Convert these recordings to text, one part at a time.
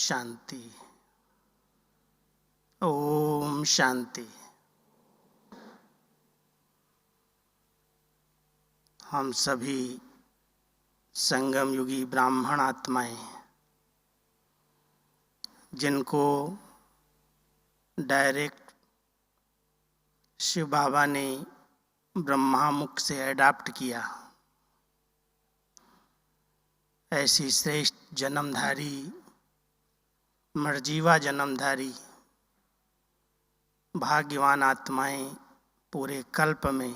शांति। ओम शांति। हम सभी संगम युगी ब्राह्मण आत्माएं, जिनको डायरेक्ट शिव बाबा ने ब्रह्मा मुख से अडॉप्ट किया, ऐसी श्रेष्ठ जन्मधारी मर्जीवा जन्मधारी भाग्यवान आत्माएं पूरे कल्प में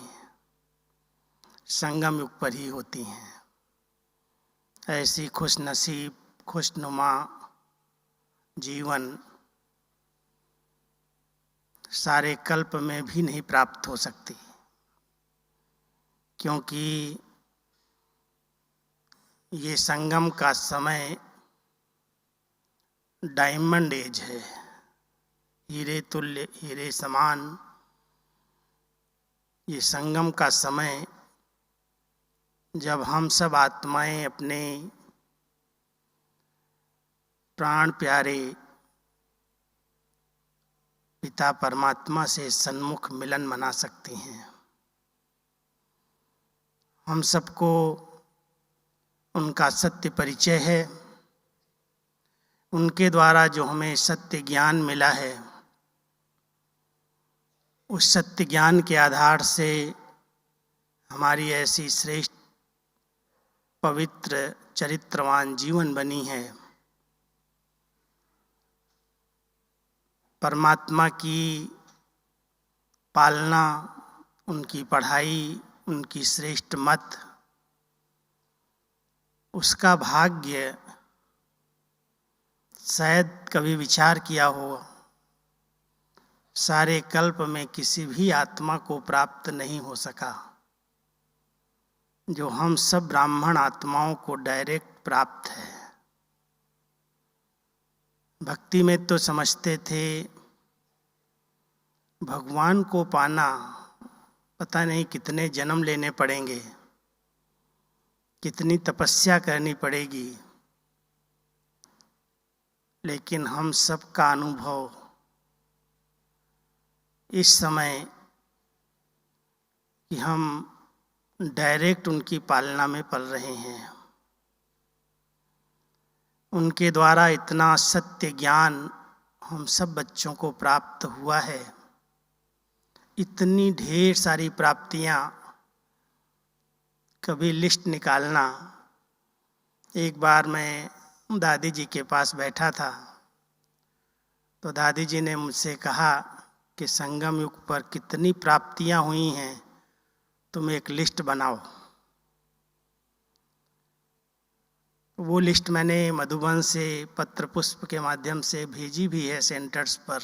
संगम युग पर ही होती हैं। ऐसी खुशनसीब खुशनुमा जीवन सारे कल्प में भी नहीं प्राप्त हो सकती, क्योंकि ये संगम का समय डायमंड एज है, हीरे तुल्य, हीरे समान। ये संगम का समय जब हम सब आत्माएं अपने प्राण प्यारे पिता परमात्मा से सन्मुख मिलन मना सकती हैं। हम सबको उनका सत्य परिचय है, उनके द्वारा जो हमें सत्य ज्ञान मिला है, उस सत्य ज्ञान के आधार से हमारी ऐसी श्रेष्ठ पवित्र चरित्रवान जीवन बनी है। परमात्मा की पालना, उनकी पढ़ाई, उनकी श्रेष्ठ मत, उसका भाग्य शायद कभी विचार किया हो, सारे कल्प में किसी भी आत्मा को प्राप्त नहीं हो सका, जो हम सब ब्राह्मण आत्माओं को डायरेक्ट प्राप्त है। भक्ति में तो समझते थे भगवान को पाना पता नहीं कितने जन्म लेने पड़ेंगे, कितनी तपस्या करनी पड़ेगी, लेकिन हम सब का अनुभव इस समय कि हम डायरेक्ट उनकी पालना में पल रहे हैं। उनके द्वारा इतना सत्य ज्ञान हम सब बच्चों को प्राप्त हुआ है। इतनी ढेर सारी प्राप्तियां, कभी लिस्ट निकालना। एक बार मैं दादी जी के पास बैठा था, तो दादी जी ने मुझसे कहा कि संगम युग पर कितनी प्राप्तियां हुई हैं, तुम एक लिस्ट बनाओ। वो लिस्ट मैंने मधुबन से पत्र पुष्प के माध्यम से भेजी भी है सेंटर्स पर।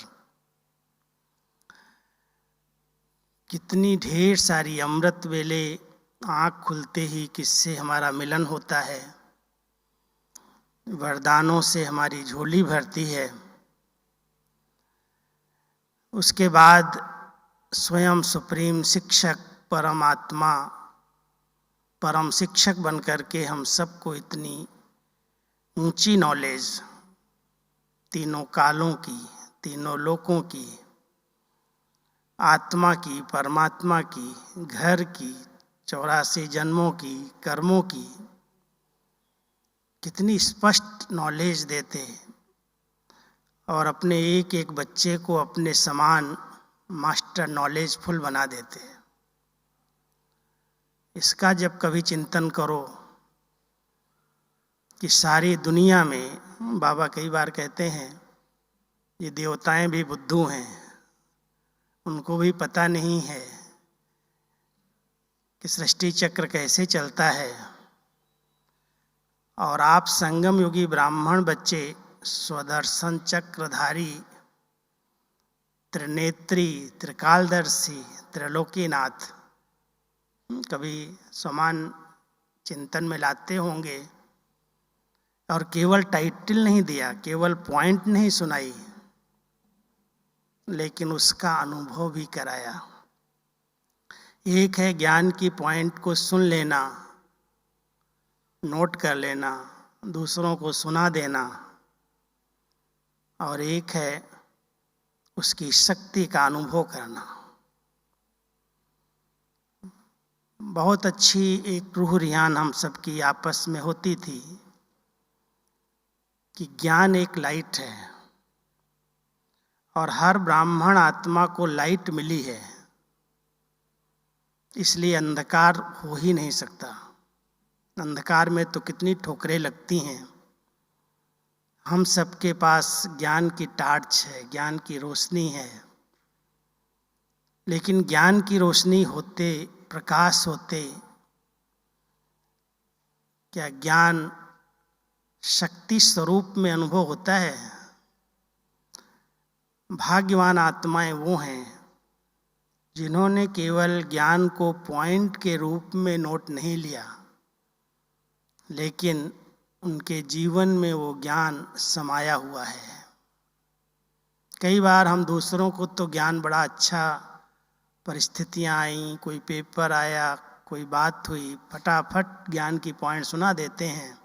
कितनी ढेर सारी अमृत वेले आँख खुलते ही किससे हमारा मिलन होता है, वरदानों से हमारी झोली भरती है। उसके बाद स्वयं सुप्रीम शिक्षक परमात्मा परम शिक्षक बनकर के हम सबको इतनी ऊंची नॉलेज, तीनों कालों की, तीनों लोकों की, आत्मा की, परमात्मा की, घर की, 84 जन्मों की, कर्मों की, कितनी स्पष्ट नॉलेज देते और अपने एक एक बच्चे को अपने समान मास्टर नॉलेज फुल बना देते। इसका जब कभी चिंतन करो कि सारी दुनिया में, बाबा कई बार कहते हैं ये देवताएं भी बुद्धू हैं, उनको भी पता नहीं है कि सृष्टि चक्र कैसे चलता है, और आप संगम युगी ब्राह्मण बच्चे स्वदर्शन चक्रधारी, त्रिनेत्री, त्रिकालदर्शी, त्रिलोकीनाथ, कभी समान चिंतन में लाते होंगे। और केवल टाइटल नहीं दिया, केवल पॉइंट नहीं सुनाई, लेकिन उसका अनुभव भी कराया। एक है ज्ञान की पॉइंट को सुन लेना, नोट कर लेना, दूसरों को सुना देना, और एक है उसकी शक्ति का अनुभव करना। बहुत अच्छी एक रूह रियान हम सबकी आपस में होती थी कि ज्ञान एक लाइट है और हर ब्राह्मण आत्मा को लाइट मिली है, इसलिए अंधकार हो ही नहीं सकता। अंधकार में तो कितनी ठोकरें लगती हैं। हम सबके पास ज्ञान की टार्च है, ज्ञान की रोशनी है, लेकिन ज्ञान की रोशनी होते, प्रकाश होते, क्या ज्ञान शक्ति स्वरूप में अनुभव होता है? भाग्यवान आत्माएं वो हैं जिन्होंने केवल ज्ञान को पॉइंट के रूप में नोट नहीं लिया, लेकिन उनके जीवन में वो ज्ञान समाया हुआ है। कई बार हम दूसरों को तो ज्ञान बड़ा अच्छा, परिस्थितियां आई, कोई पेपर आया, कोई बात हुई, फटाफट ज्ञान की पॉइंट सुना देते हैं,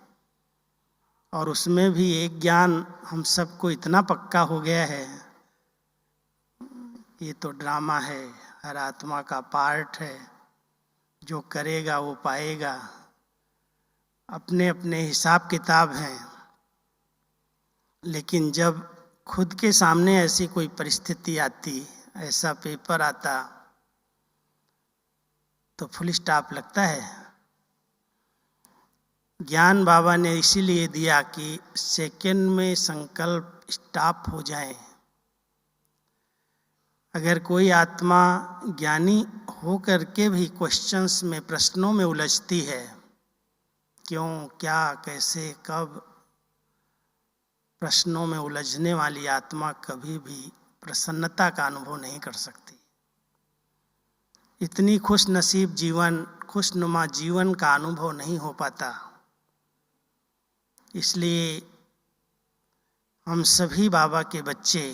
और उसमें भी एक ज्ञान हम सबको इतना पक्का हो गया है, ये तो ड्रामा है, हर आत्मा का पार्ट है, जो करेगा वो पाएगा, अपने अपने हिसाब किताब हैं। लेकिन जब खुद के सामने ऐसी कोई परिस्थिति आती, ऐसा पेपर आता, तो फुल स्टॉप लगता है। ज्ञान बाबा ने इसीलिए दिया कि सेकंड में संकल्प स्टॉप हो जाए। अगर कोई आत्मा ज्ञानी हो करके भी क्वेश्चंस में, प्रश्नों में उलझती है, क्यों, क्या, कैसे, कब, प्रश्नों में उलझने वाली आत्मा कभी भी प्रसन्नता का अनुभव नहीं कर सकती। इतनी खुश नसीब जीवन, खुशनुमा जीवन का अनुभव नहीं हो पाता। इसलिए हम सभी बाबा के बच्चे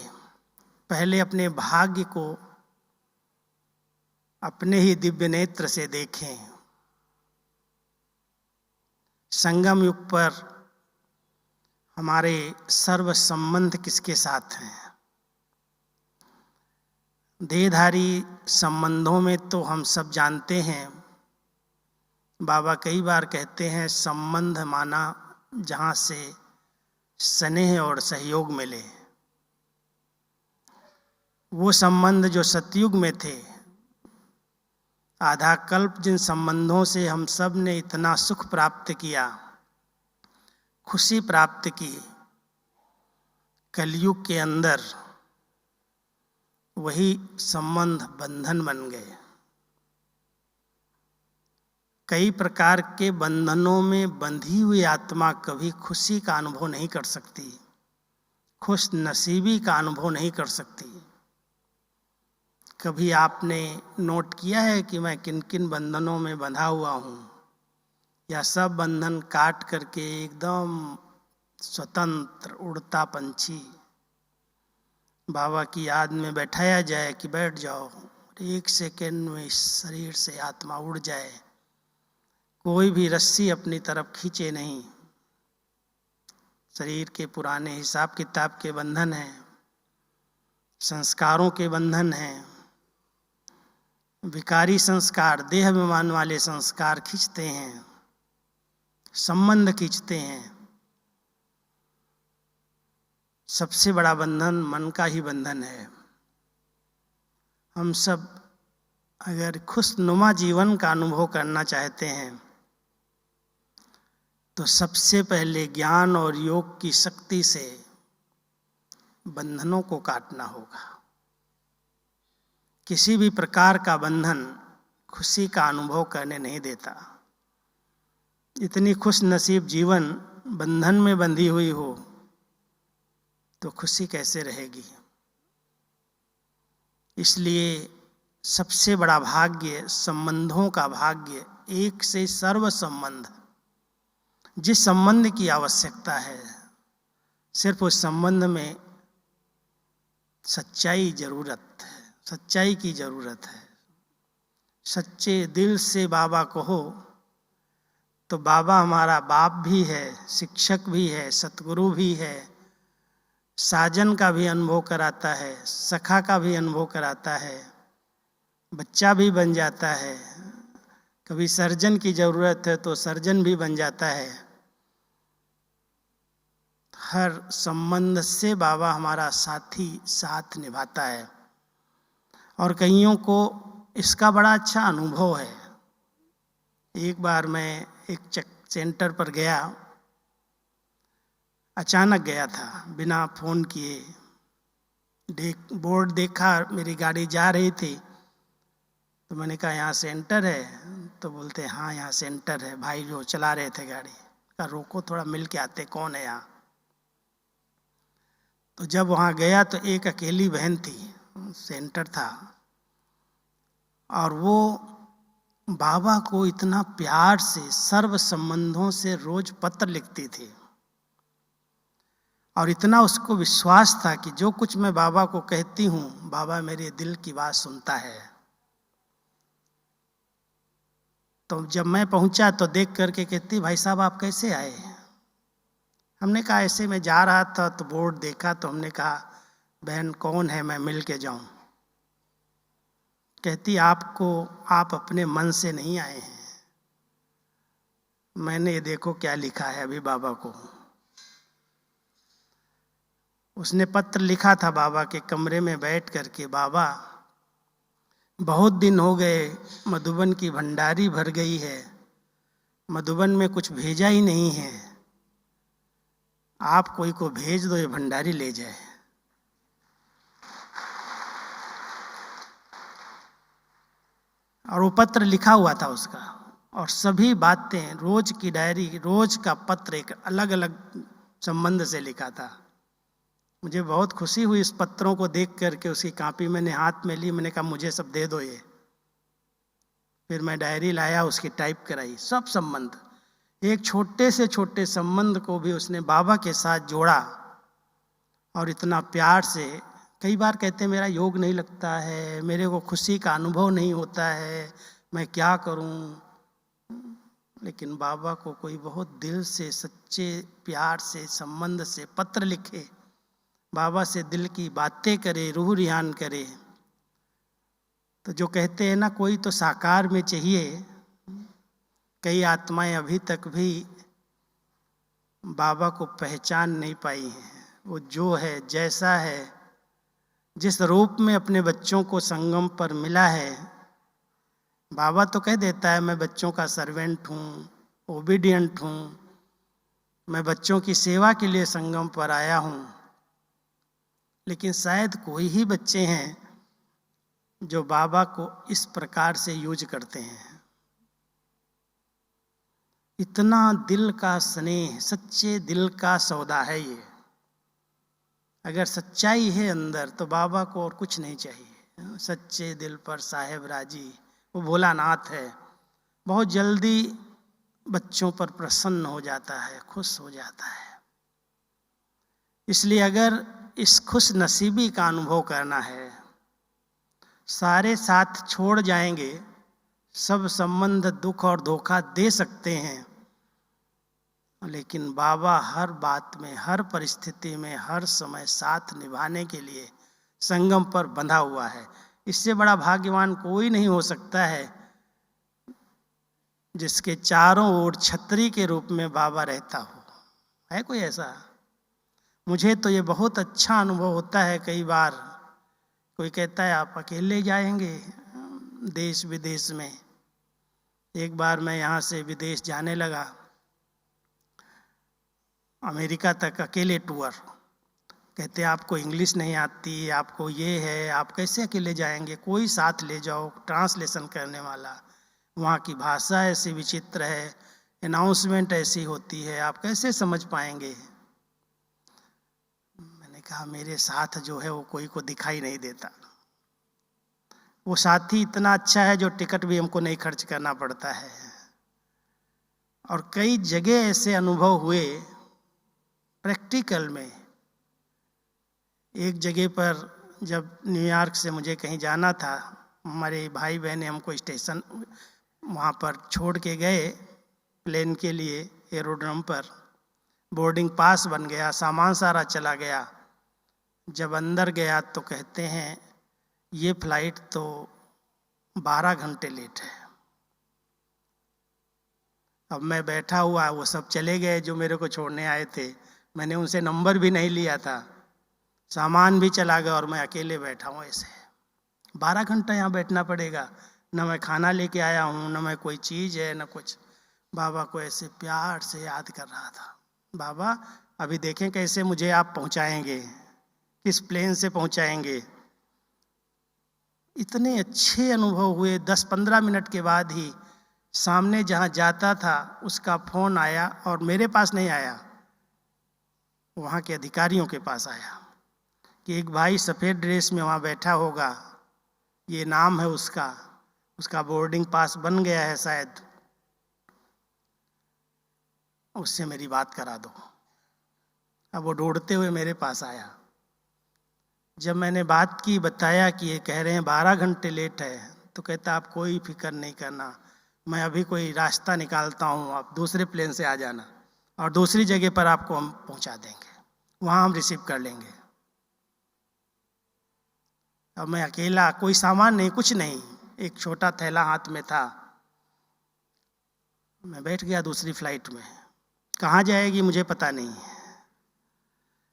पहले अपने भाग्य को अपने ही दिव्य नेत्र से देखें। संगम युग पर हमारे सर्व संबंध किसके साथ हैं? देहधारी संबंधों में तो हम सब जानते हैं, बाबा कई बार कहते हैं संबंध माना जहाँ से स्नेह और सहयोग मिले। वो संबंध जो सतयुग में थे, आधा कल्प जिन संबंधों से हम सब ने इतना सुख प्राप्त किया, खुशी प्राप्त की, कलयुग के अंदर वही संबंध बंधन बन गए। कई प्रकार के बंधनों में बंधी हुई आत्मा कभी खुशी का अनुभव नहीं कर सकती, खुश नसीबी का अनुभव नहीं कर सकती। कभी आपने नोट किया है कि मैं किन किन बंधनों में बंधा हुआ हूँ, या सब बंधन काट करके एकदम स्वतंत्र उड़ता पंछी बाबा की याद में बैठाया जाए कि बैठ जाओ, एक सेकंड में इस शरीर से आत्मा उड़ जाए, कोई भी रस्सी अपनी तरफ खींचे नहीं। शरीर के पुराने हिसाब किताब के बंधन हैं, संस्कारों के बंधन हैं, विकारी संस्कार, देह अभिमान वाले संस्कार खींचते हैं, संबंध खींचते हैं। सबसे बड़ा बंधन मन का ही बंधन है। हम सब अगर खुशनुमा जीवन का अनुभव करना चाहते हैं तो सबसे पहले ज्ञान और योग की शक्ति से बंधनों को काटना होगा। किसी भी प्रकार का बंधन खुशी का अनुभव करने नहीं देता। इतनी खुश नसीब जीवन बंधन में बंधी हुई हो तो खुशी कैसे रहेगी? इसलिए सबसे बड़ा भाग्य संबंधों का भाग्य, एक से सर्व संबंध। जिस संबंध की आवश्यकता है, सिर्फ उस संबंध में सच्चाई जरूरत है, सच्चाई की जरूरत है। सच्चे दिल से बाबा को हो तो बाबा हमारा बाप भी है, शिक्षक भी है, सतगुरु भी है, साजन का भी अनुभव कराता है, सखा का भी अनुभव कराता है, बच्चा भी बन जाता है। कभी सर्जन की जरूरत है तो सर्जन भी बन जाता है। हर संबंध से बाबा हमारा साथी साथ निभाता है। और कईयों को इसका बड़ा अच्छा अनुभव है। एक बार मैं एक सेंटर पर गया, अचानक गया था, बिना फोन किए। बोर्ड देखा, मेरी गाड़ी जा रही थी, तो मैंने कहा यहाँ सेंटर है? तो बोलते हाँ यहाँ सेंटर है। भाई जो चला रहे थे गाड़ी, कहा रोको थोड़ा मिल के आते, कौन है यहाँ। तो जब वहाँ गया तो एक अकेली बहन थी, सेंटर था, और वो बाबा को इतना प्यार से सर्व संबंधों से रोज पत्र लिखती थी, और इतना उसको विश्वास था कि जो कुछ मैं बाबा को कहती हूँ, बाबा मेरे दिल की बात सुनता है। तो जब मैं पहुंचा तो देख करके कहती, भाई साहब आप कैसे आए? हमने कहा ऐसे मैं जा रहा था तो बोर्ड देखा, तो हमने कहा बहन कौन है, मैं मिल के जाऊं। कहती आप अपने मन से नहीं आए हैं, मैंने ये देखो क्या लिखा है अभी बाबा को। उसने पत्र लिखा था बाबा के कमरे में बैठ करके, बाबा बहुत दिन हो गए, मधुबन की भंडारी भर गई है, मधुबन में कुछ भेजा ही नहीं है, आप कोई को भेज दो ये भंडारी ले जाए। और वो पत्र लिखा हुआ था उसका, और सभी बातें, रोज की डायरी, रोज का पत्र एक अलग अलग संबंध से लिखा था। मुझे बहुत खुशी हुई इस पत्रों को देख करके। उसकी कॉपी मैंने हाथ में ली, मैंने कहा मुझे सब दे दो ये। फिर मैं डायरी लाया, उसकी टाइप कराई, सब संबंध, एक छोटे से छोटे संबंध को भी उसने बाबा के साथ जोड़ा, और इतना प्यार से। कई बार कहते मेरा योग नहीं लगता है, मेरे को खुशी का अनुभव नहीं होता है, मैं क्या करूं। लेकिन बाबा को कोई बहुत दिल से, सच्चे प्यार से, संबंध से पत्र लिखे, बाबा से दिल की बातें करे, रूह रिहान करे। तो जो कहते हैं ना, कोई तो साकार में चाहिए। कई आत्माएं अभी तक भी बाबा को पहचान नहीं पाई हैं। वो जो है, जैसा है, जिस रूप में अपने बच्चों को संगम पर मिला है, बाबा तो कह देता है मैं बच्चों का सर्वेंट हूँ, ओबीडियंट हूँ, मैं बच्चों की सेवा के लिए संगम पर आया हूँ। लेकिन शायद कोई ही बच्चे हैं जो बाबा को इस प्रकार से यूज करते हैं। इतना दिल का स्नेह, सच्चे दिल का सौदा है ये। अगर सच्चाई है अंदर तो बाबा को और कुछ नहीं चाहिए। सच्चे दिल पर साहेब राजी, वो भोलानाथ है, बहुत जल्दी बच्चों पर प्रसन्न हो जाता है, खुश हो जाता है। इसलिए अगर इस खुश नसीबी का अनुभव करना है, सारे साथ छोड़ जाएंगे, सब संबंध दुख और धोखा दे सकते हैं, लेकिन बाबा हर बात में, हर परिस्थिति में, हर समय साथ निभाने के लिए संगम पर बंधा हुआ है। इससे बड़ा भाग्यवान कोई नहीं हो सकता है जिसके चारों ओर छतरी के रूप में बाबा रहता हो। है कोई ऐसा? मुझे तो ये बहुत अच्छा अनुभव होता है। कई बार कोई कहता है आप अकेले जाएंगे देश विदेश में। एक बार मैं यहाँ से विदेश जाने लगा, अमेरिका तक अकेले टूर। कहते आपको इंग्लिश नहीं आती, आपको ये है, आप कैसे अकेले जाएंगे, कोई साथ ले जाओ, ट्रांसलेशन करने वाला। वहाँ की भाषा ऐसी विचित्र है, अनाउंसमेंट ऐसी होती है, आप कैसे समझ पाएंगे। मैंने कहा मेरे साथ जो है वो कोई को दिखाई नहीं देता। वो साथी इतना अच्छा है जो टिकट भी हमको नहीं खर्च करना पड़ता है। और कई जगह ऐसे अनुभव हुए प्रैक्टिकल में। एक जगह पर जब न्यूयॉर्क से मुझे कहीं जाना था, हमारे भाई बहन ने हमको स्टेशन वहाँ पर छोड़ के गए प्लेन के लिए, एरोड्रम पर। बोर्डिंग पास बन गया, सामान सारा चला गया, जब अंदर गया तो कहते हैं ये फ्लाइट तो 12 घंटे लेट है। अब मैं बैठा हुआ, वो सब चले गए जो मेरे को छोड़ने आए थे, मैंने उनसे नंबर भी नहीं लिया था, सामान भी चला गया और मैं अकेले बैठा हूँ। ऐसे 12 घंटा यहाँ बैठना पड़ेगा, न मैं खाना लेके आया हूँ, न मैं कोई चीज़ है, न कुछ। बाबा को ऐसे प्यार से याद कर रहा था, बाबा अभी देखें कैसे मुझे आप पहुँचाएंगे, किस प्लेन से पहुँचाएंगे। इतने अच्छे अनुभव हुए। 10-15 मिनट के बाद ही सामने जहाँ जाता था उसका फ़ोन आया, और मेरे पास नहीं आया, वहाँ के अधिकारियों के पास आया कि एक भाई सफ़ेद ड्रेस में वहाँ बैठा होगा, ये नाम है उसका बोर्डिंग पास बन गया है शायद, उससे मेरी बात करा दो। अब वो ढूंढते हुए मेरे पास आया। जब मैंने बात की, बताया कि ये कह रहे हैं 12 घंटे लेट है, तो कहता आप कोई फिक्र नहीं करना, मैं अभी कोई रास्ता निकालता हूँ, आप दूसरे प्लेन से आ जाना और दूसरी जगह पर आपको हम पहुँचा देंगे, वहाँ हम रिसीव कर लेंगे। अब मैं अकेला, कोई सामान नहीं, कुछ नहीं, एक छोटा थैला हाथ में था। मैं बैठ गया दूसरी फ्लाइट में, कहाँ जाएगी मुझे पता नहीं।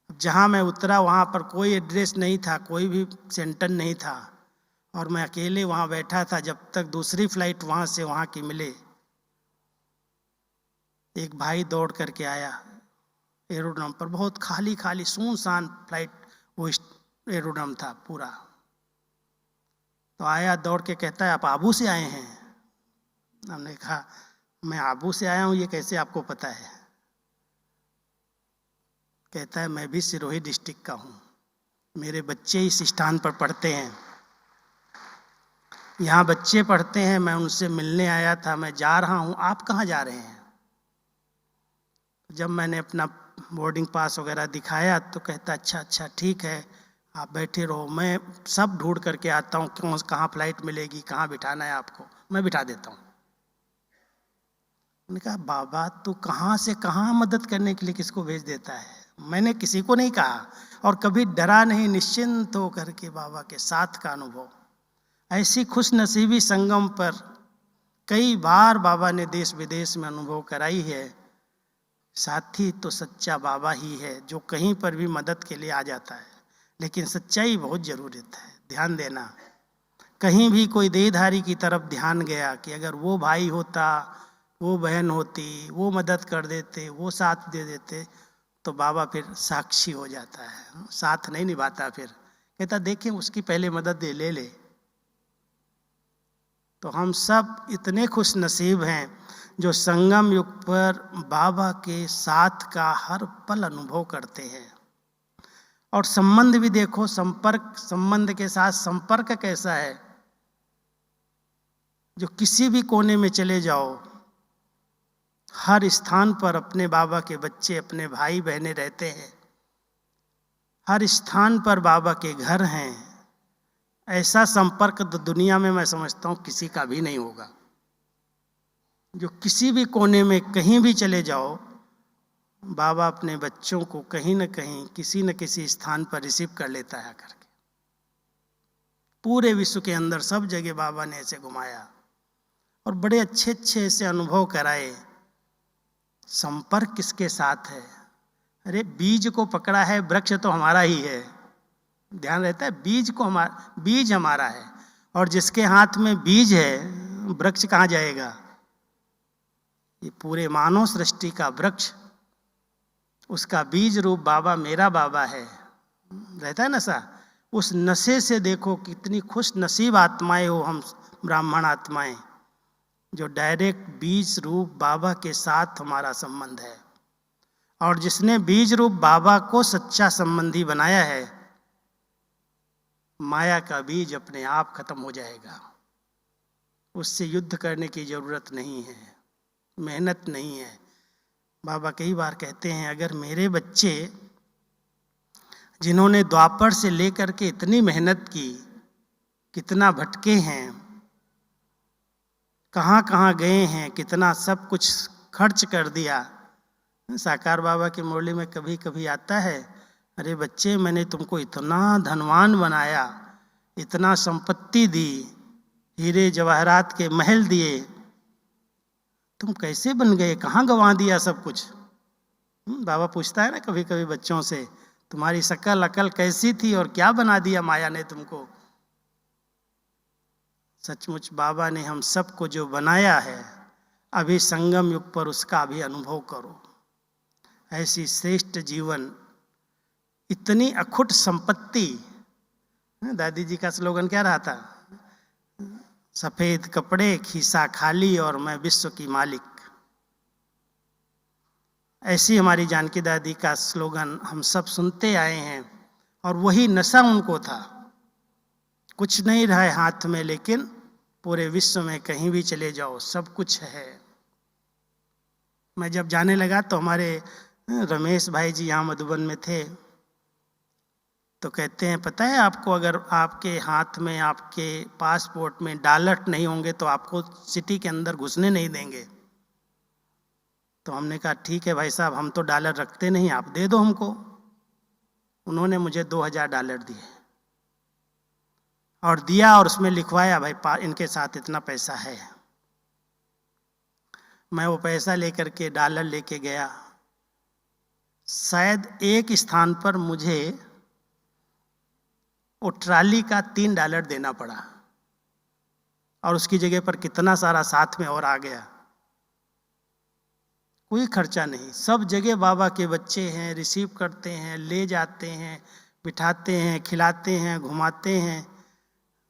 जहाँ मैं उतरा वहाँ पर कोई एड्रेस नहीं था, कोई भी सेंटर नहीं था, और मैं अकेले वहाँ बैठा था जब तक दूसरी फ्लाइट वहाँ से वहाँ की मिले। एक भाई दौड़ करके आया एरोड्रम पर, बहुत खाली खाली सुनसान फ्लाइट, वो एरोड्रम था पूरा। तो आया दौड़ के, कहता है आप आबू से आए हैं? हमने कहा मैं आबू से आया हूँ, ये कैसे आपको पता है? कहता है मैं भी सिरोही डिस्ट्रिक्ट का हूँ, मेरे बच्चे इस स्थान पर पढ़ते हैं, यहाँ बच्चे पढ़ते हैं, मैं उनसे मिलने आया था, मैं जा रहा हूँ, आप कहाँ जा रहे हैं? जब मैंने अपना बोर्डिंग पास वगैरह दिखाया तो कहता अच्छा ठीक है, आप बैठे रहो, मैं सब ढूंढ करके आता हूँ, क्यों कहाँ फ्लाइट मिलेगी, कहाँ बिठाना है आपको, मैं बिठा देता हूँ। मैंने कहा बाबा तू कहाँ से कहाँ मदद करने के लिए किसको भेज देता है? मैंने किसी को नहीं कहा और कभी डरा नहीं, निश्चिंत होकर के बाबा के साथ का अनुभव। ऐसी खुशनसीबी संगम पर कई बार बाबा ने देश विदेश में अनुभव कराई है। साथी तो सच्चा बाबा ही है जो कहीं पर भी मदद के लिए आ जाता है, लेकिन सच्चाई बहुत जरूरी है, ध्यान देना। कहीं भी कोई देहधारी की तरफ ध्यान गया कि अगर वो भाई होता, वो बहन होती, वो मदद कर देते, वो साथ दे देते, तो बाबा फिर साक्षी हो जाता है, साथ नहीं निभाता। फिर कहता देखें उसकी पहले मदद ले ले। तो हम सब इतने खुश नसीब हैं जो संगम युग पर बाबा के साथ का हर पल अनुभव करते हैं। और संबंध भी देखो, संबंध के साथ संपर्क कैसा है, जो किसी भी कोने में चले जाओ, हर स्थान पर अपने बाबा के बच्चे, अपने भाई बहनें रहते हैं, हर स्थान पर बाबा के घर हैं। ऐसा संपर्क तो दुनिया में मैं समझता हूँ किसी का भी नहीं होगा। जो किसी भी कोने में कहीं भी चले जाओ, बाबा अपने बच्चों को कहीं न कहीं किसी न किसी स्थान पर रिसीव कर लेता है करके। पूरे विश्व के अंदर सब जगह बाबा ने ऐसे घुमाया और बड़े अच्छे अच्छे ऐसे अनुभव कराए। संपर्क किसके साथ है? अरे बीज को पकड़ा है, वृक्ष तो हमारा ही है, ध्यान रहता है, बीज हमारा है, और जिसके हाथ में बीज है वृक्ष कहाँ जाएगा? ये पूरे मानव सृष्टि का वृक्ष, उसका बीज रूप बाबा मेरा बाबा है, रहता है नशा। उस नशे से देखो कितनी खुश नसीब आत्माएं हो हम ब्राह्मण आत्माएं, जो डायरेक्ट बीज रूप बाबा के साथ हमारा संबंध है। और जिसने बीज रूप बाबा को सच्चा संबंधी बनाया है, माया का बीज अपने आप खत्म हो जाएगा। उससे युद्ध करने की जरूरत नहीं है, मेहनत नहीं है। बाबा कई बार कहते हैं अगर मेरे बच्चे जिन्होंने द्वापर से लेकर के इतनी मेहनत की, कितना भटके हैं, कहाँ कहाँ गए हैं, कितना सब कुछ खर्च कर दिया। साकार बाबा की मुरली में कभी कभी आता है, अरे बच्चे, मैंने तुमको इतना धनवान बनाया, इतना संपत्ति दी, हीरे जवाहरात के महल दिए, तुम कैसे बन गए, कहाँ गंवा दिया सब कुछ। बाबा पूछता है ना कभी कभी बच्चों से, तुम्हारी शकल अकल कैसी थी और क्या बना दिया माया ने तुमको। सचमुच बाबा ने हम सबको जो बनाया है, अभी संगम युग पर उसका भी अनुभव करो। ऐसी श्रेष्ठ जीवन, इतनी अखुट संपत्ति। दादी जी का स्लोगन क्या रहा था? सफेद कपड़े, खीसा खाली और मैं विश्व की मालिक। ऐसी हमारी जानकी दादी का स्लोगन हम सब सुनते आए हैं, और वही नशा उनको था। कुछ नहीं रहा है हाथ में, लेकिन पूरे विश्व में कहीं भी चले जाओ सब कुछ है। मैं जब जाने लगा तो हमारे रमेश भाई जी यहाँ मधुबन में थे, तो कहते हैं पता है आपको, अगर आपके हाथ में, आपके पासपोर्ट में डॉलर नहीं होंगे तो आपको सिटी के अंदर घुसने नहीं देंगे। तो हमने कहा ठीक है भाई साहब, हम तो डॉलर रखते नहीं, आप दे दो हमको। उन्होंने मुझे $2000 दिए और दिया, और उसमें लिखवाया भाई इनके साथ इतना पैसा है। मैं वो पैसा लेकर के डॉलर लेके गया। शायद एक स्थान पर मुझे वो ट्राली का $3 देना पड़ा, और उसकी जगह पर कितना सारा साथ में और आ गया। कोई खर्चा नहीं, सब जगह बाबा के बच्चे हैं, रिसीव करते हैं, ले जाते हैं, बिठाते हैं, खिलाते हैं, घुमाते हैं।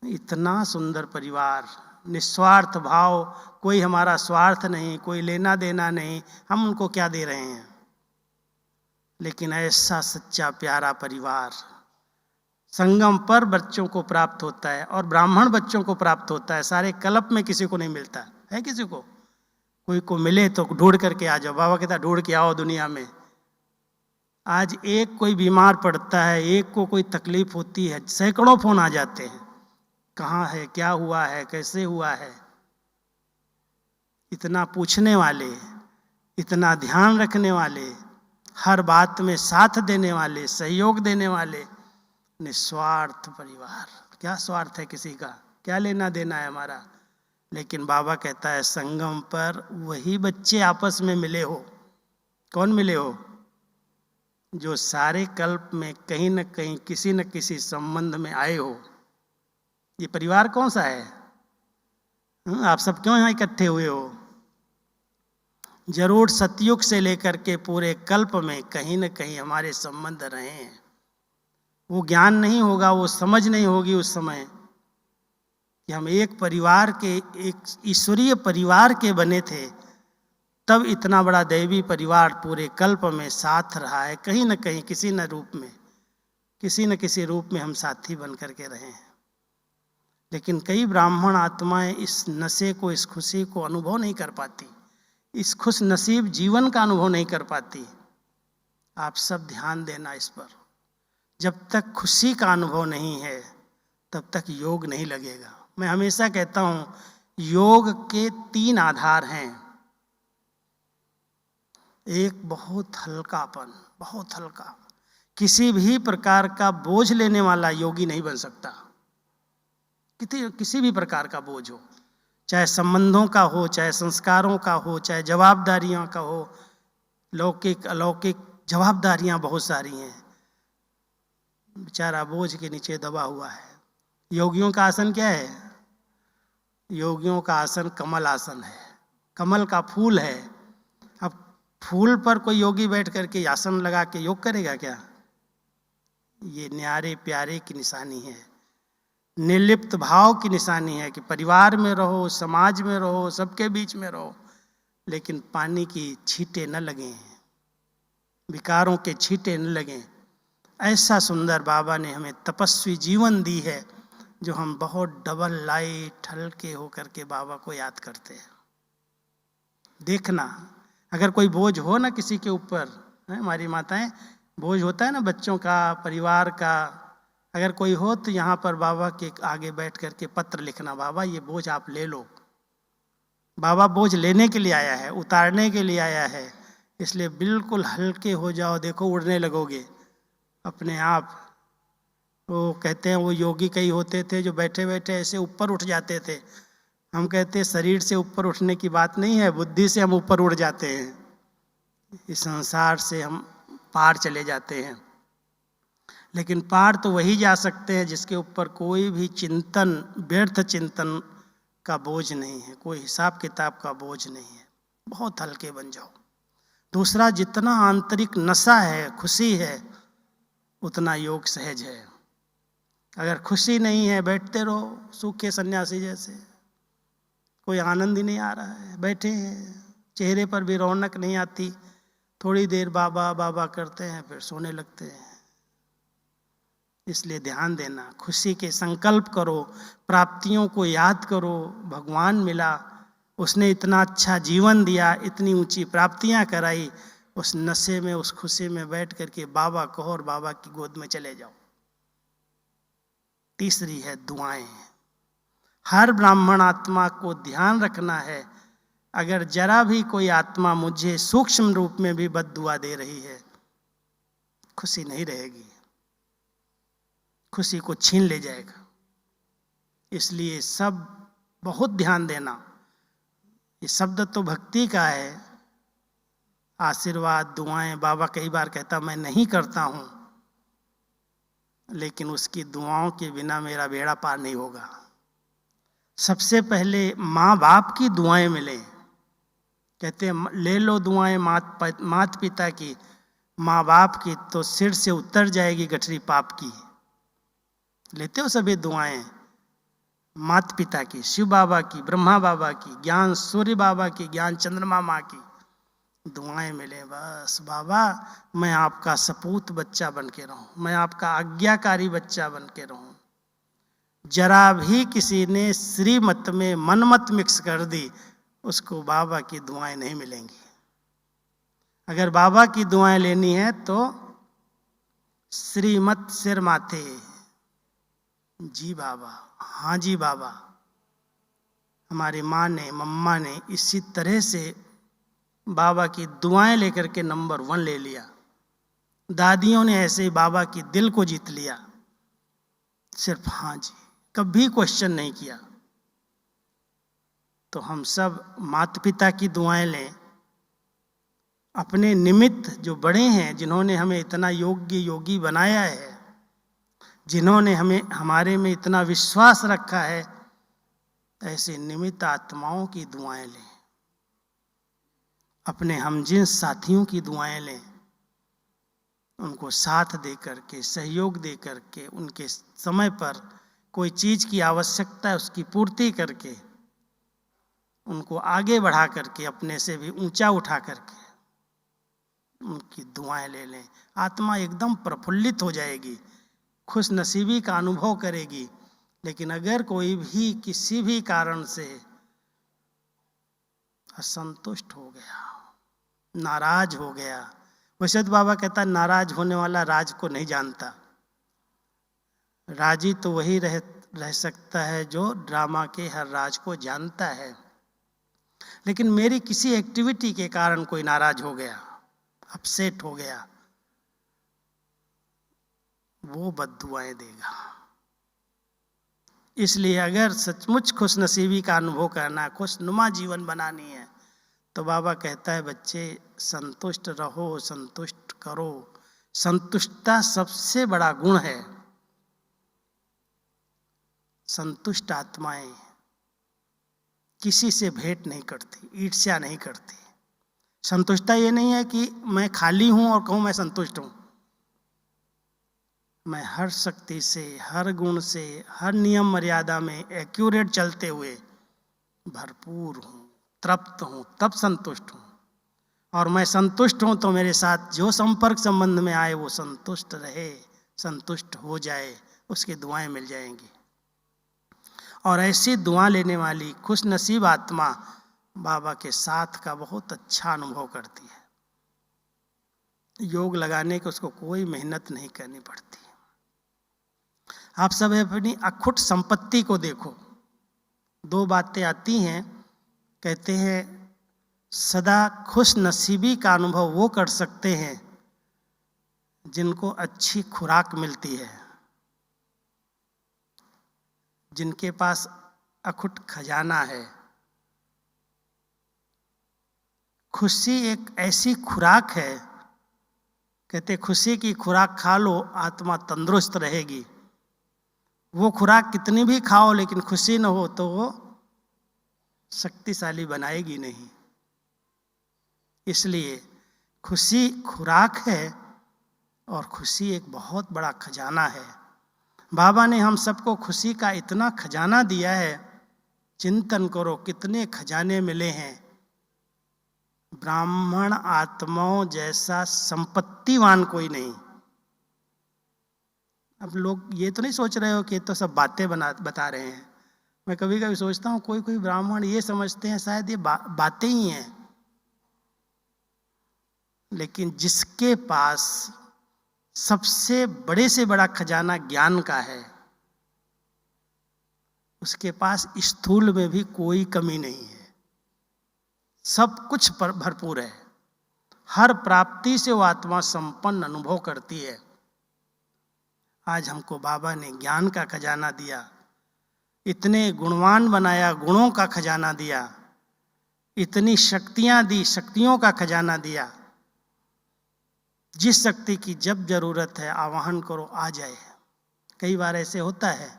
इतना सुंदर परिवार, निस्वार्थ भाव, कोई हमारा स्वार्थ नहीं, कोई लेना देना नहीं, हम उनको क्या दे रहे हैं। लेकिन ऐसा सच्चा प्यारा परिवार संगम पर बच्चों को प्राप्त होता है, और ब्राह्मण बच्चों को प्राप्त होता है। सारे कल्प में किसी को नहीं मिलता है। किसी को, कोई को मिले तो ढूंढ करके आ जाओ। बाबा कहता ढूंढ के आओ दुनिया में। आज एक कोई बीमार पड़ता है, एक को कोई तकलीफ होती है, सैकड़ों फोन आ जाते हैं, कहाँ है, क्या हुआ है, कैसे हुआ है। इतना पूछने वाले, इतना ध्यान रखने वाले, हर बात में साथ देने वाले, सहयोग देने वाले, निस्वार्थ परिवार। क्या स्वार्थ है किसी का, क्या लेना देना है हमारा। लेकिन बाबा कहता है संगम पर वही बच्चे आपस में मिले हो। कौन मिले हो? जो सारे कल्प में कहीं न कहीं किसी न किसी संबंध में आए हो। ये परिवार कौन सा है? आप सब क्यों यहाँ इकट्ठे हुए हो? जरूर सतयुग से लेकर के पूरे कल्प में कहीं न कहीं हमारे संबंध रहे हैं। वो ज्ञान नहीं होगा, वो समझ नहीं होगी उस समय कि हम एक परिवार के, एक ईश्वरीय परिवार के बने थे। तब इतना बड़ा दैवी परिवार पूरे कल्प में साथ रहा है। कहीं न कहीं किसी न रूप में, किसी न किसी रूप में हम साथी बन करके रहे हैं। लेकिन कई ब्राह्मण आत्माएं इस नशे को, इस खुशी को अनुभव नहीं कर पाती, इस खुश नसीब जीवन का अनुभव नहीं कर पाती। आप सब ध्यान देना इस पर। जब तक खुशी का अनुभव नहीं है तब तक योग नहीं लगेगा। मैं हमेशा कहता हूं, योग के 3 आधार हैं। एक बहुत हल्कापन, बहुत हल्का, किसी भी प्रकार का बोझ लेने वाला योगी नहीं बन सकता। किसी भी प्रकार का बोझ हो, चाहे संबंधों का हो, चाहे संस्कारों का हो, चाहे जवाबदारियों का हो। लौकिक अलौकिक जवाबदारियां बहुत सारी हैं, बेचारा बोझ के नीचे दबा हुआ है। योगियों का आसन क्या है? योगियों का आसन कमल आसन है, कमल का फूल है। अब फूल पर कोई योगी बैठ करके आसन लगा के योग करेगा क्या? ये न्यारे प्यारे की निशानी है, निर्लिप्त भाव की निशानी है कि परिवार में रहो, समाज में रहो, सबके बीच में रहो, लेकिन पानी की छींटे न लगें, विकारों के छींटे न लगें। ऐसा सुंदर बाबा ने हमें तपस्वी जीवन दी है, जो हम बहुत डबल लाइट हल्के होकर के बाबा को याद करते हैं। देखना, अगर कोई बोझ हो ना किसी के ऊपर, हमारी माताएं, बोझ होता है ना बच्चों का, परिवार का, अगर कोई हो तो यहाँ पर बाबा के आगे बैठ करके पत्र लिखना, बाबा ये बोझ आप ले लो। बाबा बोझ लेने के लिए आया है, उतारने के लिए आया है, इसलिए बिल्कुल हल्के हो जाओ। देखो उड़ने लगोगे, अपने आप। वो कहते हैं वो योगी कई होते थे जो बैठे बैठे ऐसे ऊपर उठ जाते थे। हम कहते हैं शरीर से ऊपर उठने की बात नहीं है, बुद्धि से हम ऊपर उठ जाते हैं, इस संसार से हम पार चले जाते हैं। लेकिन पार तो वही जा सकते हैं जिसके ऊपर कोई भी चिंतन, व्यर्थ चिंतन का बोझ नहीं है, कोई हिसाब किताब का बोझ नहीं है। बहुत हल्के बन जाओ। दूसरा, जितना आंतरिक नशा है, खुशी है, उतना योग सहज है। अगर खुशी नहीं है, बैठते रहो सूखे सन्यासी जैसे, कोई आनंद ही नहीं आ रहा है, बैठे हैं, चेहरे पर भी रौनक नहीं आती, थोड़ी देर बाबा बाबा करते हैं फिर सोने लगते हैं। इसलिए ध्यान देना, खुशी के संकल्प करो, प्राप्तियों को याद करो। भगवान मिला, उसने इतना अच्छा जीवन दिया, इतनी ऊंची प्राप्तियां कराई, उस नशे में, उस खुशी में बैठ करके बाबा कहो और बाबा की गोद में चले जाओ। तीसरी है दुआएं। हर ब्राह्मण आत्मा को ध्यान रखना है, अगर जरा भी कोई आत्मा मुझे सूक्ष्म रूप में भी बद्दुआ दे रही है, खुशी नहीं रहेगी, खुशी को छीन ले जाएगा। इसलिए सब बहुत ध्यान देना। ये शब्द तो भक्ति का है, आशीर्वाद, दुआएं। बाबा कई बार कहता मैं नहीं करता हूं, लेकिन उसकी दुआओं के बिना मेरा बेड़ा पार नहीं होगा। सबसे पहले माँ बाप की दुआएं मिले। कहते हैं ले लो दुआएं मात पिता की, माँ बाप की तो सिर से उतर जाएगी गठरी पाप की। लेते हो सभी दुआएं? मात पिता की, शिव बाबा की, ब्रह्मा बाबा की, ज्ञान सूर्य बाबा की, ज्ञान चंद्रमा माँ की दुआएं मिले। बस बाबा मैं आपका सपूत बच्चा बन के रहूं, मैं आपका आज्ञाकारी बच्चा बन के रहूं। जरा भी किसी ने श्रीमत में मनमत मिक्स कर दी, उसको बाबा की दुआएं नहीं मिलेंगी। अगर बाबा की दुआएं लेनी है तो श्रीमत सिर माथे, जी बाबा, हाँ जी बाबा। हमारी माँ ने, मम्मा ने इसी तरह से बाबा की दुआएं लेकर के नंबर 1 ले लिया। दादियों ने ऐसे ही बाबा की दिल को जीत लिया, सिर्फ हाँ जी, कभी क्वेश्चन नहीं किया। तो हम सब माता पिता की दुआएं लें, अपने निमित्त जो बड़े हैं, जिन्होंने हमें इतना योग्य योगी बनाया है, जिन्होंने हमें हमारे में इतना विश्वास रखा है, ऐसे निमित्त आत्माओं की दुआएं लें, अपने हमजिन्स साथियों की दुआएं लें, उनको साथ दे करके, सहयोग दे करके, उनके समय पर कोई चीज़ की आवश्यकता है उसकी पूर्ति करके, उनको आगे बढ़ा करके, अपने से भी ऊंचा उठा करके उनकी दुआएं ले लें। आत्मा एकदम प्रफुल्लित हो जाएगी, खुश नसीबी का अनुभव करेगी। लेकिन अगर कोई भी किसी भी कारण से असंतुष्ट हो गया, नाराज हो गया, वैसे तो बाबा कहता है नाराज होने वाला राज को नहीं जानता। राजी तो वही रह सकता है जो ड्रामा के हर राज को जानता है। लेकिन मेरी किसी एक्टिविटी के कारण कोई नाराज हो गया, अपसेट हो गया, वो बद्दुआएं देगा। इसलिए अगर सचमुच खुश नसीबी का अनुभव करना, खुशनुमा जीवन बनानी है, तो बाबा कहता है बच्चे संतुष्ट रहो, संतुष्ट करो। संतुष्टता सबसे बड़ा गुण है। संतुष्ट आत्माएं किसी से भेंट नहीं करती, ईर्ष्या नहीं करती। संतुष्टता ये नहीं है कि मैं खाली हूं और कहूं मैं संतुष्ट हूं। मैं हर शक्ति से, हर गुण से, हर नियम मर्यादा में एक्यूरेट चलते हुए भरपूर हूं, तृप्त हूं, तब संतुष्ट हूं। और मैं संतुष्ट हूं तो मेरे साथ जो संपर्क संबंध में आए वो संतुष्ट रहे, संतुष्ट हो जाए, उसकी दुआएं मिल जाएंगी। और ऐसी दुआ लेने वाली खुश नसीब आत्मा बाबा के साथ का बहुत अच्छा अनुभव करती है। योग लगाने के उसको कोई मेहनत नहीं करनी पड़ती। आप सब अपनी अखुट संपत्ति को देखो। 2 बातें आती हैं, कहते हैं सदा खुश नसीबी का अनुभव वो कर सकते हैं जिनको अच्छी खुराक मिलती है, जिनके पास अखुट खजाना है। खुशी एक ऐसी खुराक है, कहते खुशी की खुराक खा लो आत्मा तंदुरुस्त रहेगी। वो खुराक कितनी भी खाओ लेकिन खुशी न हो तो वो शक्तिशाली बनाएगी नहीं। इसलिए खुशी खुराक है और खुशी एक बहुत बड़ा खजाना है। बाबा ने हम सबको खुशी का इतना खजाना दिया है, चिंतन करो कितने खजाने मिले हैं। ब्राह्मण आत्माओं जैसा संपत्तिवान कोई नहीं। अब लोग ये तो नहीं सोच रहे हो कि ये तो सब बातें बता रहे हैं। मैं कभी कभी सोचता हूँ कोई कोई ब्राह्मण ये समझते हैं शायद ये बातें ही हैं, लेकिन जिसके पास सबसे बड़े से बड़ा खजाना ज्ञान का है, उसके पास स्थूल में भी कोई कमी नहीं है, सब कुछ पर भरपूर है। हर प्राप्ति से वो आत्मा संपन्न अनुभव करती है। आज हमको बाबा ने ज्ञान का खजाना दिया, इतने गुणवान बनाया, गुणों का खजाना दिया, इतनी शक्तियां दी, शक्तियों का खजाना दिया। जिस शक्ति की जब जरूरत है आवाहन करो, आ जाए। कई बार ऐसे होता है,